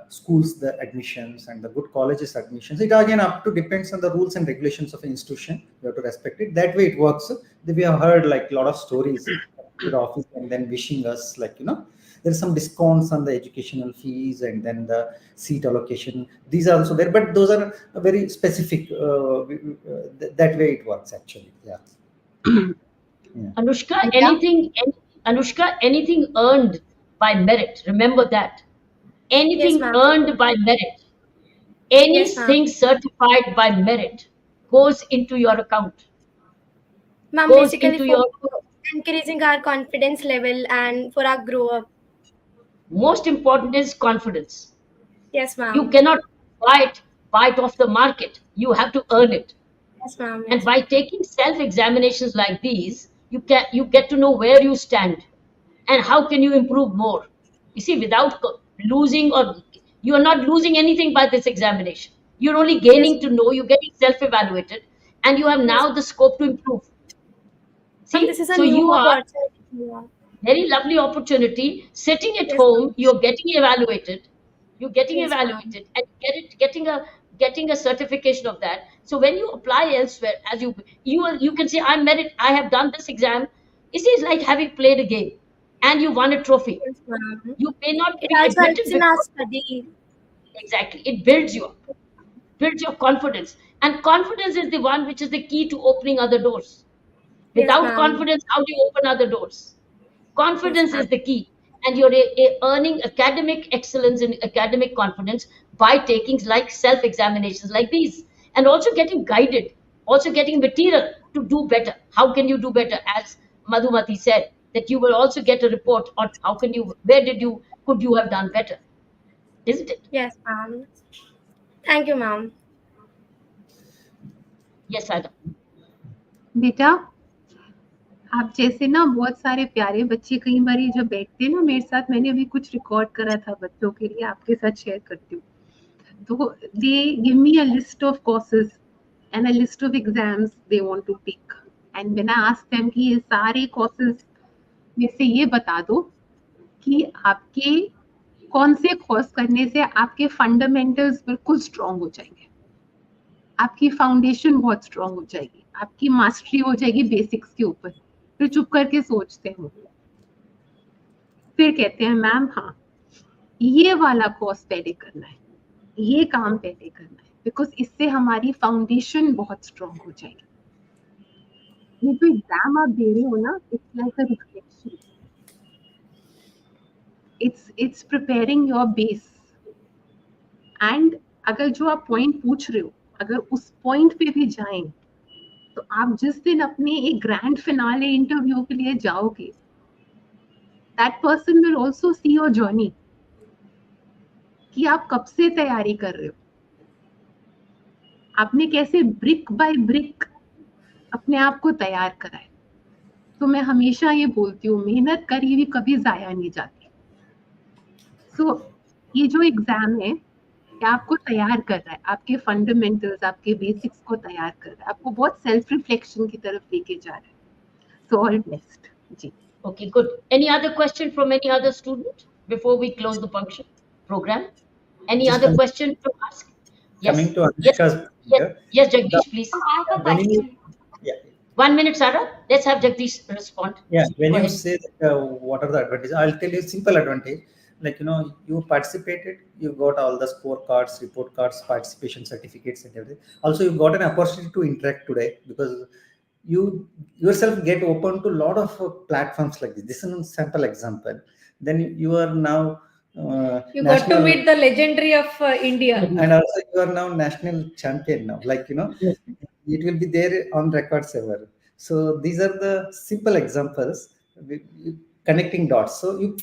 schools the admissions and the good colleges admissions. It again up to depends on the rules and regulations of an institution. You have to respect it. That way it works. We have heard like a lot of stories to the office and then wishing us like, there's some discounts on the educational fees and then the seat allocation. These are also there, but those are very specific. That way it works actually. Yeah. Yeah. Anushka, Yeah. anything earned by merit. Remember that. Yes, Anything ma'am. earned by merit, Yes, ma'am. anything certified by merit goes into your account, Ma'am, goes basically into for your, increasing our confidence level and for our grow up. most important is confidence. Yes, You ma'am. cannot buy it off the market. You have to earn it. Yes, ma'am. And Yes, by taking self examinations like these, you get to know where you stand and how can you improve more. You see, without losing, or you are not losing anything by this examination. You're only yes, gaining to know, you're getting self evaluated, and you have yes. now the scope to improve. Ma'am, this See, is a so new you are opportunity. Yeah. very lovely opportunity sitting at Yes, home, ma'am. you're getting Yes, ma'am. evaluated and getting a certification of that. So when you apply elsewhere, as you can say, I have done this exam. It is like having played a game and you won a trophy. Yes, ma'am. You may not It be also helps admitted in our before. study. Exactly, it builds you up, builds your confidence, and confidence is the one which is the key to opening other doors. Yes, Without ma'am. confidence, how do you open other doors? Yes, Confidence ma'am. is the key. And you're earning academic excellence and academic confidence by taking like self examinations like these, and also getting guided, also getting material to do better. How can you do better? As Madhumati said, that you will also get a report on could you have done better, isn't it? Yes, ma'am. Thank you, ma'am. Yes, Adam. बेटा, आप जैसे ना बहुत सारे प्यारे बच्चे कई बार जब बैठते हैं ना मेरे साथ, मैंने अभी कुछ रिकॉर्ड करा था बच्चों के लिए, आपके साथ शेयर करती हूँ. तो they give me a list of courses and a list of exams they want to take, and when I ask them कि ये सारे कोर्सेज में से ये बता दो कि आपके कौन से कोर्स करने से आपके फंडामेंटल्स बिल्कुल स्ट्रांग हो जाएंगे, आपकी फाउंडेशन बहुत स्ट्रांग हो जाएगी, आपकी मास्टरी हो जाएगी बेसिक्स के ऊपर. फिर चुप करके सोचते हैं, फिर कहते हैं मैम हाँ ये वाला कोर्स पहले करना है, ये काम पहले करना है, बिकॉज इससे हमारी फाउंडेशन बहुत स्ट्रांग हो जाएगी. ये जो एग्जाम आप दे रहे हो ना, it's like a reflection, it's preparing your base. And अगर जो आप पॉइंट पूछ रहे हो, अगर उस पॉइंट पे भी जाएं, तो आप जिस दिन अपने एक ग्रैंड फिनाले इंटरव्यू के लिए जाओगे, that person will also see your journey, कि आप कब से तैयारी कर रहे हो, आपने कैसे ब्रिक बाय ब्रिक अपने आप को तैयार करा है. तो मैं हमेशा ये बोलती हूँ, मेहनत करी हुई कभी जाया नहीं जाती. सो ये जो एग्जाम है, ये आपको तैयार कर रहा है, आपके फंडामेंटल्स, आपके बेसिक्स को तैयार कर रहा है, आपको बहुत सेल्फ रिफ्लेक्शन की तरफ लेके जा रहा है. So all best ji. Okay, good. Any other question from any other student before we close the function program? Any Just other question to ask? Yes. coming to Yes. Anushka's Yes. here, Yes, Jagdish, please. I have a when you, question. yeah, 1 minute, Sarah. Let's have Jagdish respond. yeah, when Go you ahead. say that, what are the advantages, I'll tell you simple advantage. Like, you participated, you got all the scorecards, report cards, participation certificates and everything. Also you got an opportunity to interact today, because you yourself get open to a lot of platforms like this. This is a sample example. Then you are now You got to national, meet the legendary of India. and also you are now national champion now, like, it will be there on records ever. So these are the simple examples, connecting dots. So you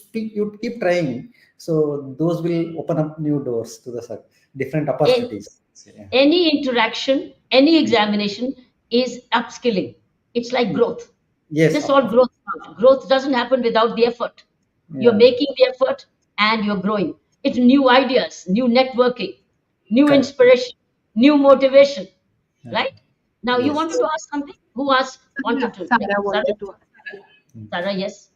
keep trying, so those will open up new doors to the different opportunities. Yeah. Any interaction, any examination is upskilling. It's like growth. Yes, This of all course. growth doesn't happen without the effort. You're Yeah, making the effort and you're growing. It's new ideas, new networking, new correct. inspiration, new motivation, Yeah. right? Now you Yes. wanted to ask something? Who asked Yeah, wanted to? Yeah, Sarah Sarah? wanted to ask. Tara, yes.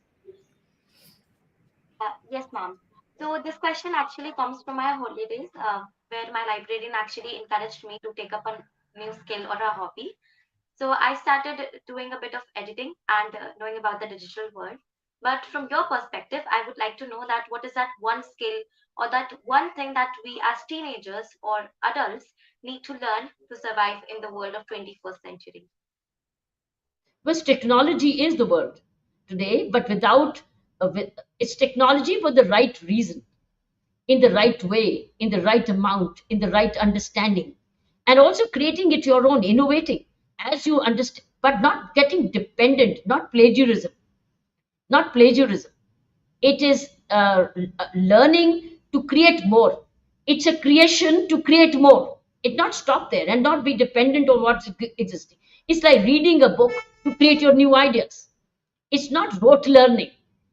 Yes, ma'am. So this question actually comes from my holidays, where my librarian actually encouraged me to take up a new skill or a hobby. So I started doing a bit of editing and knowing about the digital world. But from your perspective, I would like to know that what is that one skill or that one thing that we as teenagers or adults need to learn to survive in the world of 21st century? Because technology is the world today, but it's technology for the right reason, in the right way, in the right amount, in the right understanding, and also creating it your own, innovating as you understand, but not getting dependent, not plagiarism. It is learning to create more. It's a creation to create more. It not stop there and not be dependent on what's existing. It's like reading a book to create your new ideas. It's not rote learning.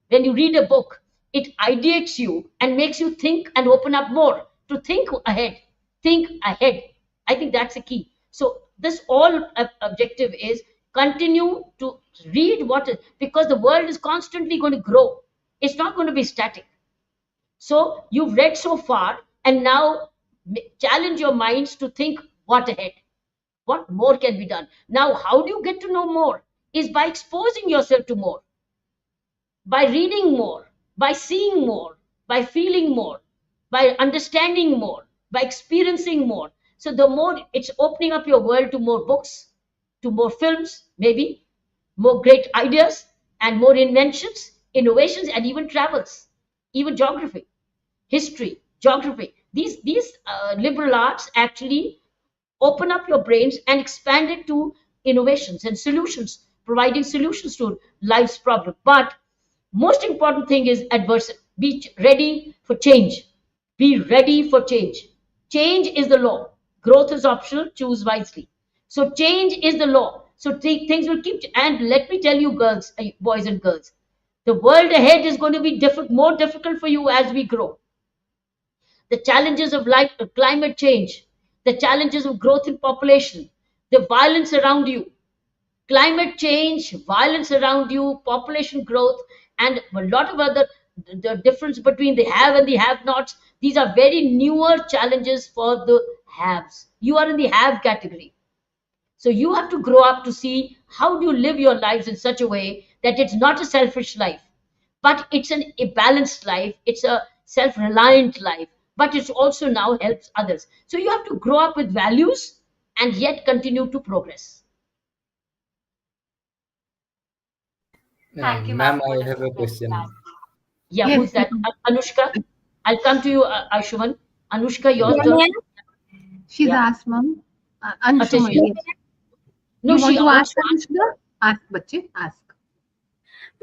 When you read a book, it ideates you and makes you think and open up more to think ahead. Think ahead. I think that's the key. So this all objective is continue to read because the world is constantly going to grow. It's not going to be static. So you've read so far, and now challenge your minds to think what ahead, what more can be done. Now, how do you get to know more? Is by exposing yourself to more, by reading more, by seeing more, by feeling more, by understanding more, by experiencing more. So the more it's opening up your world to more books, to more films, maybe more great ideas and more inventions, innovations, and even travels, even geography, history, geography. These liberal arts actually open up your brains and expand it to innovations and solutions, providing solutions to life's problem. But most important thing is adversity. Be ready for change. Be ready for change. Change is the law. Growth is optional. Choose wisely. So change is the law. So things will keep. And let me tell you, girls, boys and girls, the world ahead is going to be more difficult for you as we grow. The challenges of life, climate change, the challenges of growth in population, the violence around you, climate change, violence around you, population growth, and a lot of other, the difference between the have and the have nots. These are very newer challenges for the haves. You are in the have category. So you have to grow up to see how do you live your lives in such a way that it's not a selfish life, but it's a balanced life. It's a self-reliant life, but it also now helps others. So you have to grow up with values and yet continue to progress. Thank you, Ma'am, ma'am, for I this have a interesting question. answer. Yeah, Yes, who's that? Anushka? I'll come to you, Anshuman. Anushka, your Yeah. turn. she's Yeah. asked, mom. Anshuma, Atishya. yes. No, You want she to wants ask to ask. Anushka? Ask, bache, ask.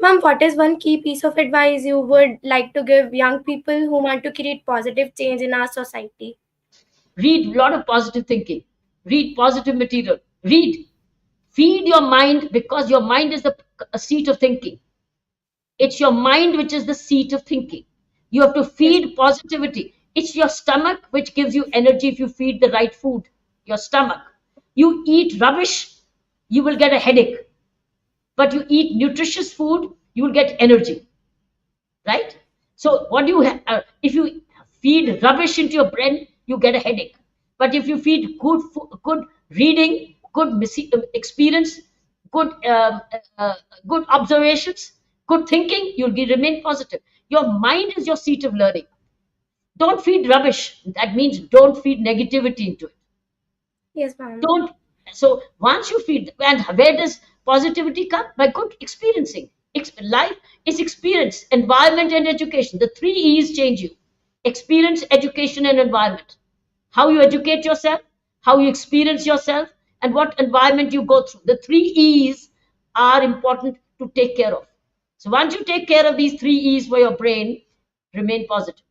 Ma'am, what is one key piece of advice you would like to give young people who want to create positive change in our society? Read a lot of positive thinking. Read positive material. Read. Feed your mind because your mind is a seat of thinking. It's your mind which is the seat of thinking. You have to Yes. feed positivity. It's your stomach which gives you energy if you feed the right food. Your stomach. You eat rubbish, you will get a headache. But you eat nutritious food, you will get energy. Right? So what do you if you feed rubbish into your brain, you get a headache. But if you feed good reading, good experience, good good observations, good thinking, remain positive. Your mind is your seat of learning. Don't feed rubbish. That means don't feed negativity into it. Yes, ma'am. Don't. So once you feed, and where does positivity come? By good experiencing. Life is experience, environment, and education. The three E's change you: experience, education, and environment. How you educate yourself, how you experience yourself, and what environment you go through. The three E's are important to take care of. So once you take care of these three E's for your brain, remain positive.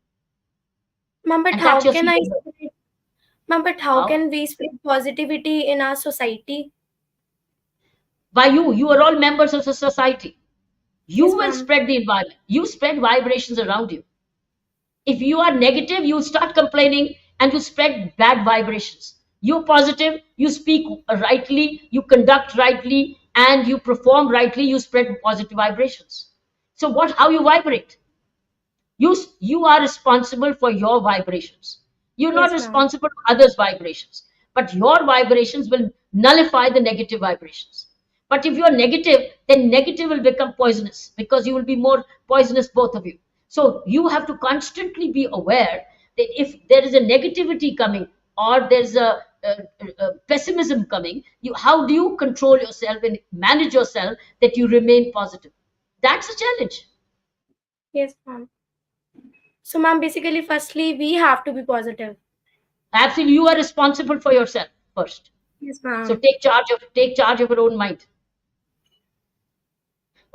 Ma'am, but And that's how your can seat I of learning. spread, ma'am, but how How? can we spread positivity in our society? By you are all members of the society. You Yes, will ma'am. spread the environment. You spread vibrations around you. If you are negative, you start complaining and you spread bad vibrations. You're positive, you speak rightly, you conduct rightly, and you perform rightly, you spread positive vibrations. So how you vibrate? You are responsible for your vibrations. You're not Yes, ma'am. responsible for others' vibrations, but your vibrations will nullify the negative vibrations. But if you're negative, then negative will become poisonous, because you will be more poisonous, both of you. So you have to constantly be aware that if there is a negativity coming, or there's a pessimism coming, how do you control yourself and manage yourself that you remain positive? That's a challenge. Yes, ma'am. So, ma'am, basically, firstly, we have to be positive. Absolutely, you are responsible for yourself first. Yes, So ma'am. take charge of your own mind.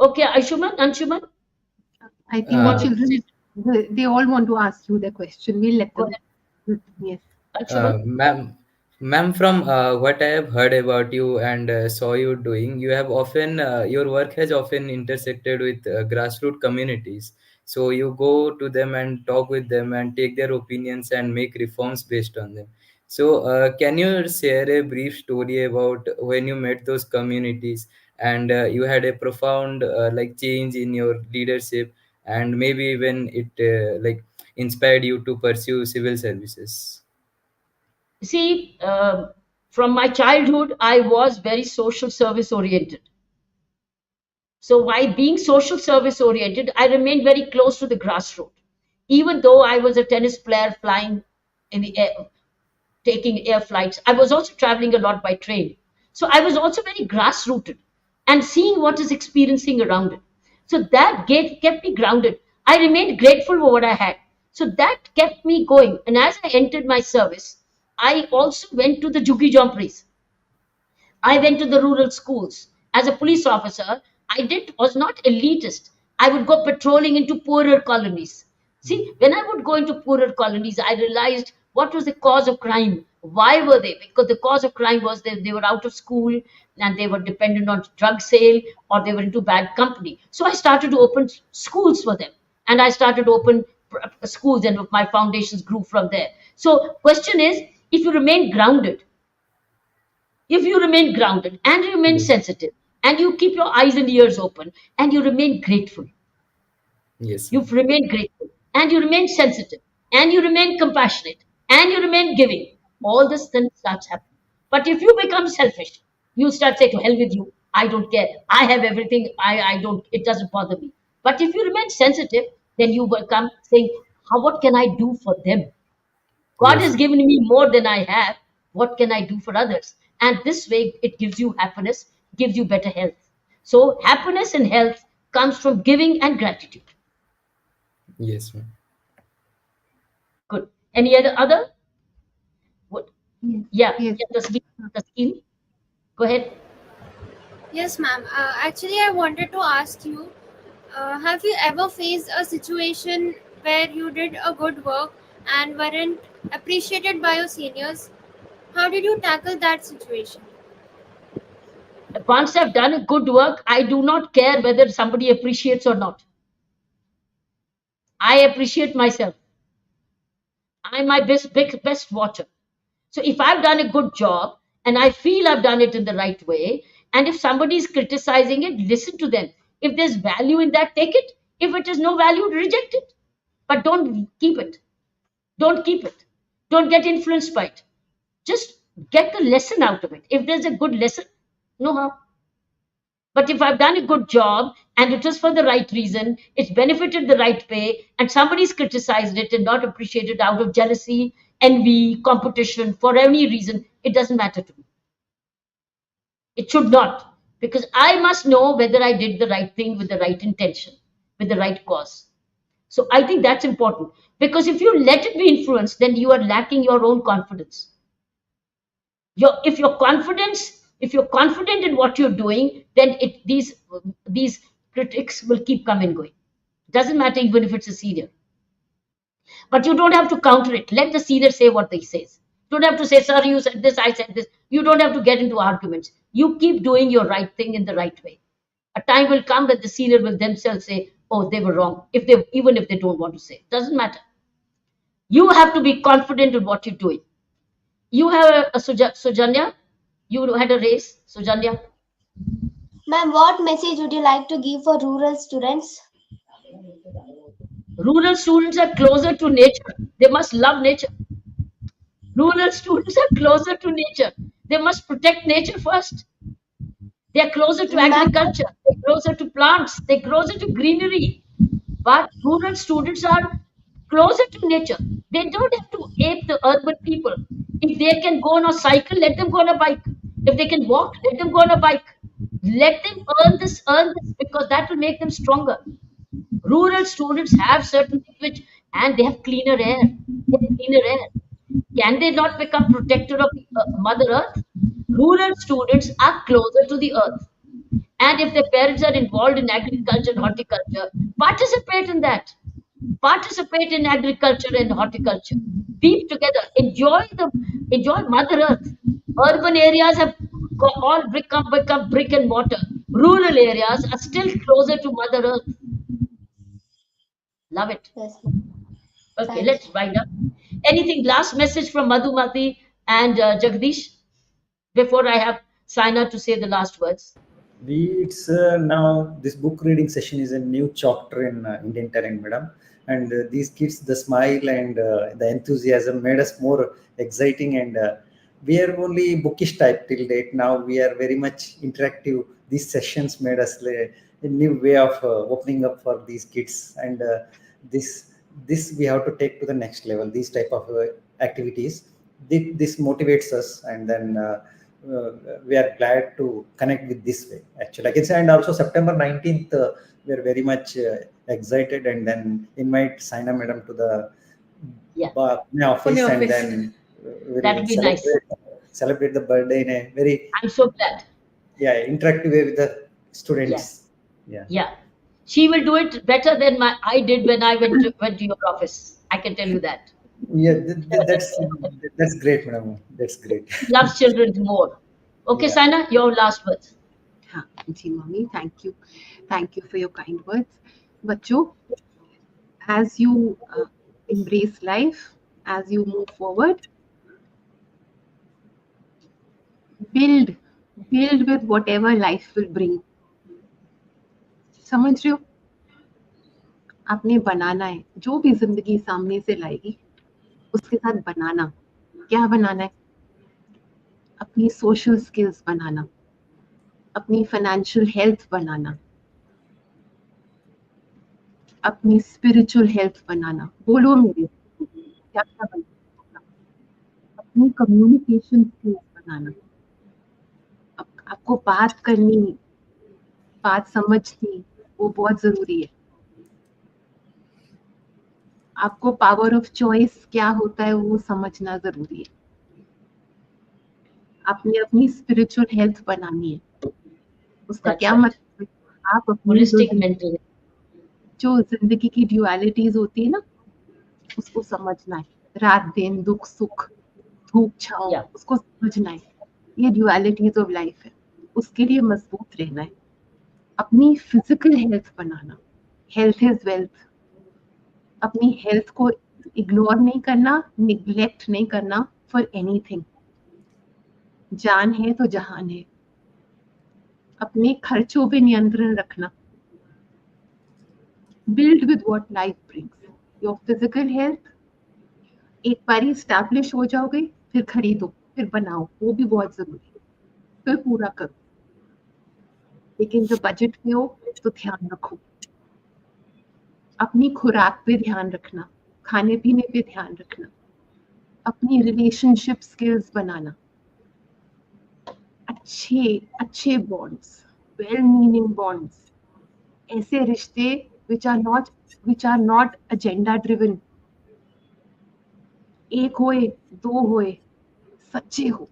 Okay, Anshuman, I you think the want to Uh, say? children, they all want to ask you the question. We'll let Go them. ahead, Yes. Anshuman. Ma'am, from what I have heard about you and saw you doing, you have often your work has often intersected with grassroots communities. So you go to them and talk with them and take their opinions and make reforms based on them. So can you share a brief story about when you met those communities and you had a profound like change in your leadership, and maybe when it like inspired you to pursue civil services? See, from my childhood, I was very social service oriented. So by being social service oriented, I remained very close to the grassroots. Even though I was a tennis player flying in the air, taking air flights, I was also traveling a lot by train. So I was also very grassrooted and seeing what is experiencing around it. So that kept me grounded. I remained grateful for what I had. So that kept me going. And as I entered my service, I also went to the Juggi Jomprees. I went to the rural schools. As a police officer, was not elitist. I would go patrolling into poorer colonies. See, when I would go into poorer colonies, I realized what was the cause of crime. Why were they? Because the cause of crime was that they were out of school and they were dependent on drug sale, or they were into bad company. So I started to open schools for them, and I started to open schools, and my foundations grew from there. So question is, if you remain grounded, if you remain grounded and you remain Yes. sensitive, and you keep your eyes and ears open, and you remain grateful, Yes, you ma'am. remain grateful, and you remain sensitive, and you remain compassionate, and you remain giving, all this then starts happening. But if you become selfish, you start saying, to hell with you, I don't care, I have everything, I don't, it doesn't bother me. But if you remain sensitive, then you become saying, what can I do for them? God Yes, has given me more than I have. What can I do for others? And this way, it gives you happiness, gives you better health. So, happiness and health comes from giving and gratitude. yes, ma'am. Good. Any other? What? Yes. Yeah, Yes. yeah, the scheme. Go ahead. Yes, ma'am. Actually, I wanted to ask you, have you ever faced a situation where you did a good work and weren't appreciated by your seniors? How did you tackle that situation? Once I've done a good work, I do not care whether somebody appreciates or not. I appreciate myself. I'm my best watcher. So if I've done a good job and I feel I've done it in the right way, and if somebody is criticizing it, listen to them. If there's value in that, take it. If it is no value, reject it. But don't keep it. Don't keep it. Don't get influenced by it. Just get the lesson out of it. If there's a good lesson, no harm. But if I've done a good job and it was for the right reason, it's benefited the right way, and somebody's criticized it and not appreciated out of jealousy, envy, competition, for any reason, it doesn't matter to me. It should not. Because I must know whether I did the right thing with the right intention, with the right cause. So I think that's important. Because if you let it be influenced, then you are lacking your own confidence. If you're confident in what you're doing, then these critics will keep coming going. Doesn't matter even if it's a senior. But you don't have to counter it. Let the senior say what they says. You don't have to say, sir, you said this, I said this. You don't have to get into arguments. You keep doing your right thing in the right way. A time will come that the senior will themselves say, oh, they were wrong. Even if they don't want to say, it doesn't matter. You have to be confident in what you're doing. You have a Sujanya. You had a race, Sujanya. Ma'am, what message would you like to give for rural students? Rural students are closer to nature. They must love nature. Rural students are closer to nature. They must protect nature first. They are closer to Ma'am, agriculture. They're closer to plants. They're closer to greenery. But rural students are closer to nature. They don't have to ape the urban people. If they can go on a cycle, let them go on a bike. If they can walk, let them go on a bike. Let them earn this, because that will make them stronger. Rural students have certain things which, and they have cleaner air. They have cleaner air. Can they not become protector of the Mother Earth? Rural students are closer to the earth. And if their parents are involved in agriculture and horticulture, participate in that. Participate in agriculture and horticulture. Be together. Enjoy Mother Earth. Urban areas have all become brick and mortar. Rural areas are still closer to Mother Earth. Love it. yes, Okay, thank let's you. wind up. Anything last message from Madhumati and Jagdish before I have Saina to say the last words? It's now this book reading session is a new chapter in Indian talent, madam. And these kids, the smile and the enthusiasm made us more exciting. And we are only bookish type till date. Now we are very much interactive. These sessions made us a new way of opening up for these kids. And this this we have to take to the next level. These type of activities. This motivates us, and then. Uh, we are glad to connect with this way actually, I can say. And also September 19th, we are very much excited, and then invite Saina madam to the Yeah, Pune Pune office, and office. then that'll we'll be nice. celebrate the birthday in a very I'm so glad. interactive way with the Yeah, students. Yeah, yeah. She will do it better than I did when I went to your office. I can tell you that. yeah, that's great, madam. That's great. She loves children more. Okay, Yeah. Saina, your last words. हाँ जी mummy, thank you for your kind words. बच्चों, as you embrace life, as you move forward, build with whatever life will bring. समझ रहे हो? आपने बनाना है, जो भी जिंदगी सामने से लाएगी उसके साथ बनाना. क्या बनाना है? अपनी सोशल स्किल्स बनाना, अपनी फाइनेंशियल हेल्थ बनाना, अपनी स्पिरिचुअल हेल्थ बनाना. बोलो मेरे, क्या क्या बनाना? अपनी कम्युनिकेशन स्किल्स बनाना. आपको बात करनी, बात समझनी, वो बहुत जरूरी है. आपको पावर ऑफ चॉइस क्या होता है वो समझना जरूरी है. आपने अपनी स्पिरिचुअल हेल्थ बनानी है. उसका That's क्या right. मतलब है? आप अपनी Holistic mental. जो जिंदगी की ड्युअलिटीज होती है ना, उसको समझना है. रात दिन, दुख सुख, धूप छांव, Yeah. उसको समझना है. ये ड्युअलिटीज ऑफ लाइफ है. उसके लिए मजबूत रहना है. अपनी physical health banana. Health is wealth. अपनी हेल्थ को इग्नोर नहीं करना, निग्लेक्ट नहीं करना फॉर एनीथिंग. जान है तो जहान है. अपने खर्चों पे नियंत्रण रखना. Build with what life brings. Your physical health एक बार स्टैब्लिश हो जाओगे, फिर खरीदो, फिर बनाओ, वो भी बहुत जरूरी है. फिर पूरा करो. लेकिन जो बजट में हो तो ध्यान रखो. अपनी खुराक पे ध्यान रखना, खाने पीने पे ध्यान रखना, अपनी रिलेशनशिप स्किल्स बनाना. अच्छे बॉन्ड्स, वेल मीनिंग बॉन्ड्स, ऐसे रिश्ते which are not agenda driven. एक होए, दो होए, सच्चे हो.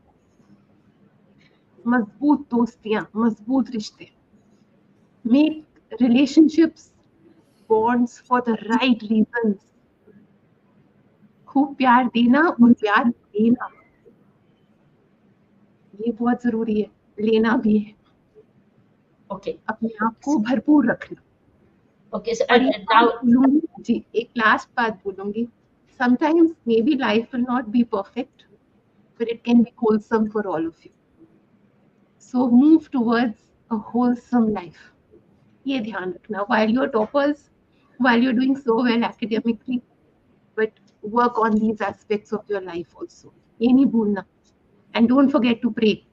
मजबूत दोस्तियां, मजबूत रिश्ते. Make relationships, bonds for the right reasons. खूब प्यार देना और प्यार लेना, ये बहुत जरूरी है. लेना भी है. Okay. अपने आप को भरपूर रखना. Okay. So, और and now, बोलूंगी जी, एक लास्ट बात बोलूंगी. Sometimes maybe life will not be perfect, but it can be wholesome for all of you. So move towards a wholesome life. ये ध्यान रखना while you're toppers, while you're doing so well academically, but work on these aspects of your life also. ये नहीं भूलना. And don't forget to pray.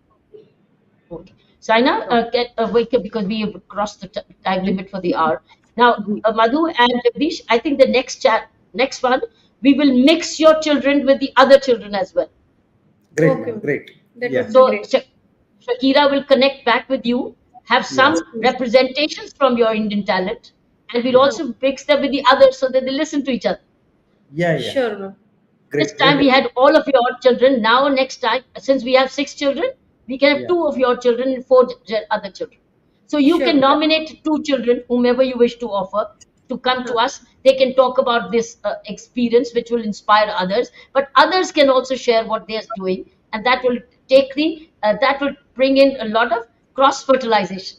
Okay. Saina, wake up because we have crossed the time limit for the hour. Now, Madhu and Jagdish, I think the next one, we will mix your children with the other children as well. Great, Okay. great. That Yeah. would be So great. Shakira will connect back with you, have some Yes. representations from your Indian talent, and we'll Yeah. also mix them with the others so that they listen to each other. Yeah, yeah. Sure, ma'am. Great. This time we had all of your children. Now, next time, since we have 6 children, we can have Yeah. 2 of your children and 4 other children. So you Sure. can nominate 2 children, whomever you wish to offer, to come to us. They can talk about this experience, which will inspire others. But others can also share what they are doing, and that will that will bring in a lot of cross fertilization.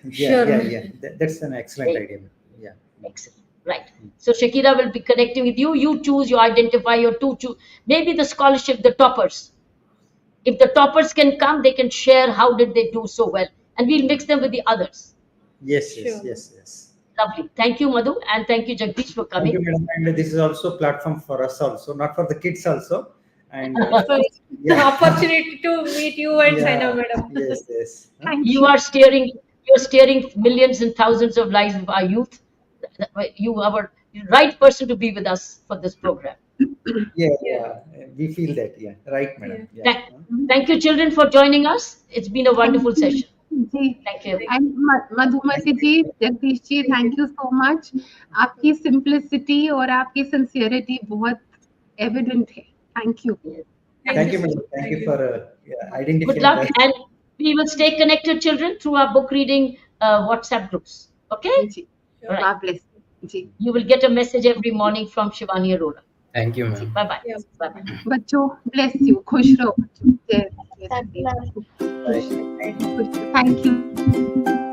Yeah, Sure, yeah, ma'am. yeah. That's an excellent idea. Yeah. Excellent. Right. So Shakira will be connecting with you. You choose, you identify your two. Maybe the scholarship, the toppers. If the toppers can come, they can share how did they do so well, and we'll mix them with the others. Yes, yes, Sure. yes, yes. Lovely. Thank you, Madhu, and thank you, Jagdish, for Thank you, coming. madam. And this is also a platform for us also, not for the kids also. And It's the yeah, opportunity to meet you and yeah, Saina, madam. yes, yes. Huh? Thank You you. are steering. You're steering millions and thousands of lives of our youth. You are the right person to be with us for this program. Yeah, yeah. We feel that. Yeah, right, madam. Yeah. Thank, thank you, children, for joining us. It's been a wonderful session. Ji. Thank you. And Madhumati ji, Jagdish ji, thank you so much. आपकी simplicity और आपकी sincerity बहुत evident है. Thank you. Thank you, madam. Thank you for identifying. Good luck, and we will stay connected, children, through our book reading WhatsApp groups. Okay? Ji. All right. God bless. Ji. You will get a message every morning from Shivani Arora. Thank you, ma'am. Bye bye. Yeah. Bye bye. बच्चों, bless you. खुश रहो. जय- Thank you, ma'am. खुश- Thank you.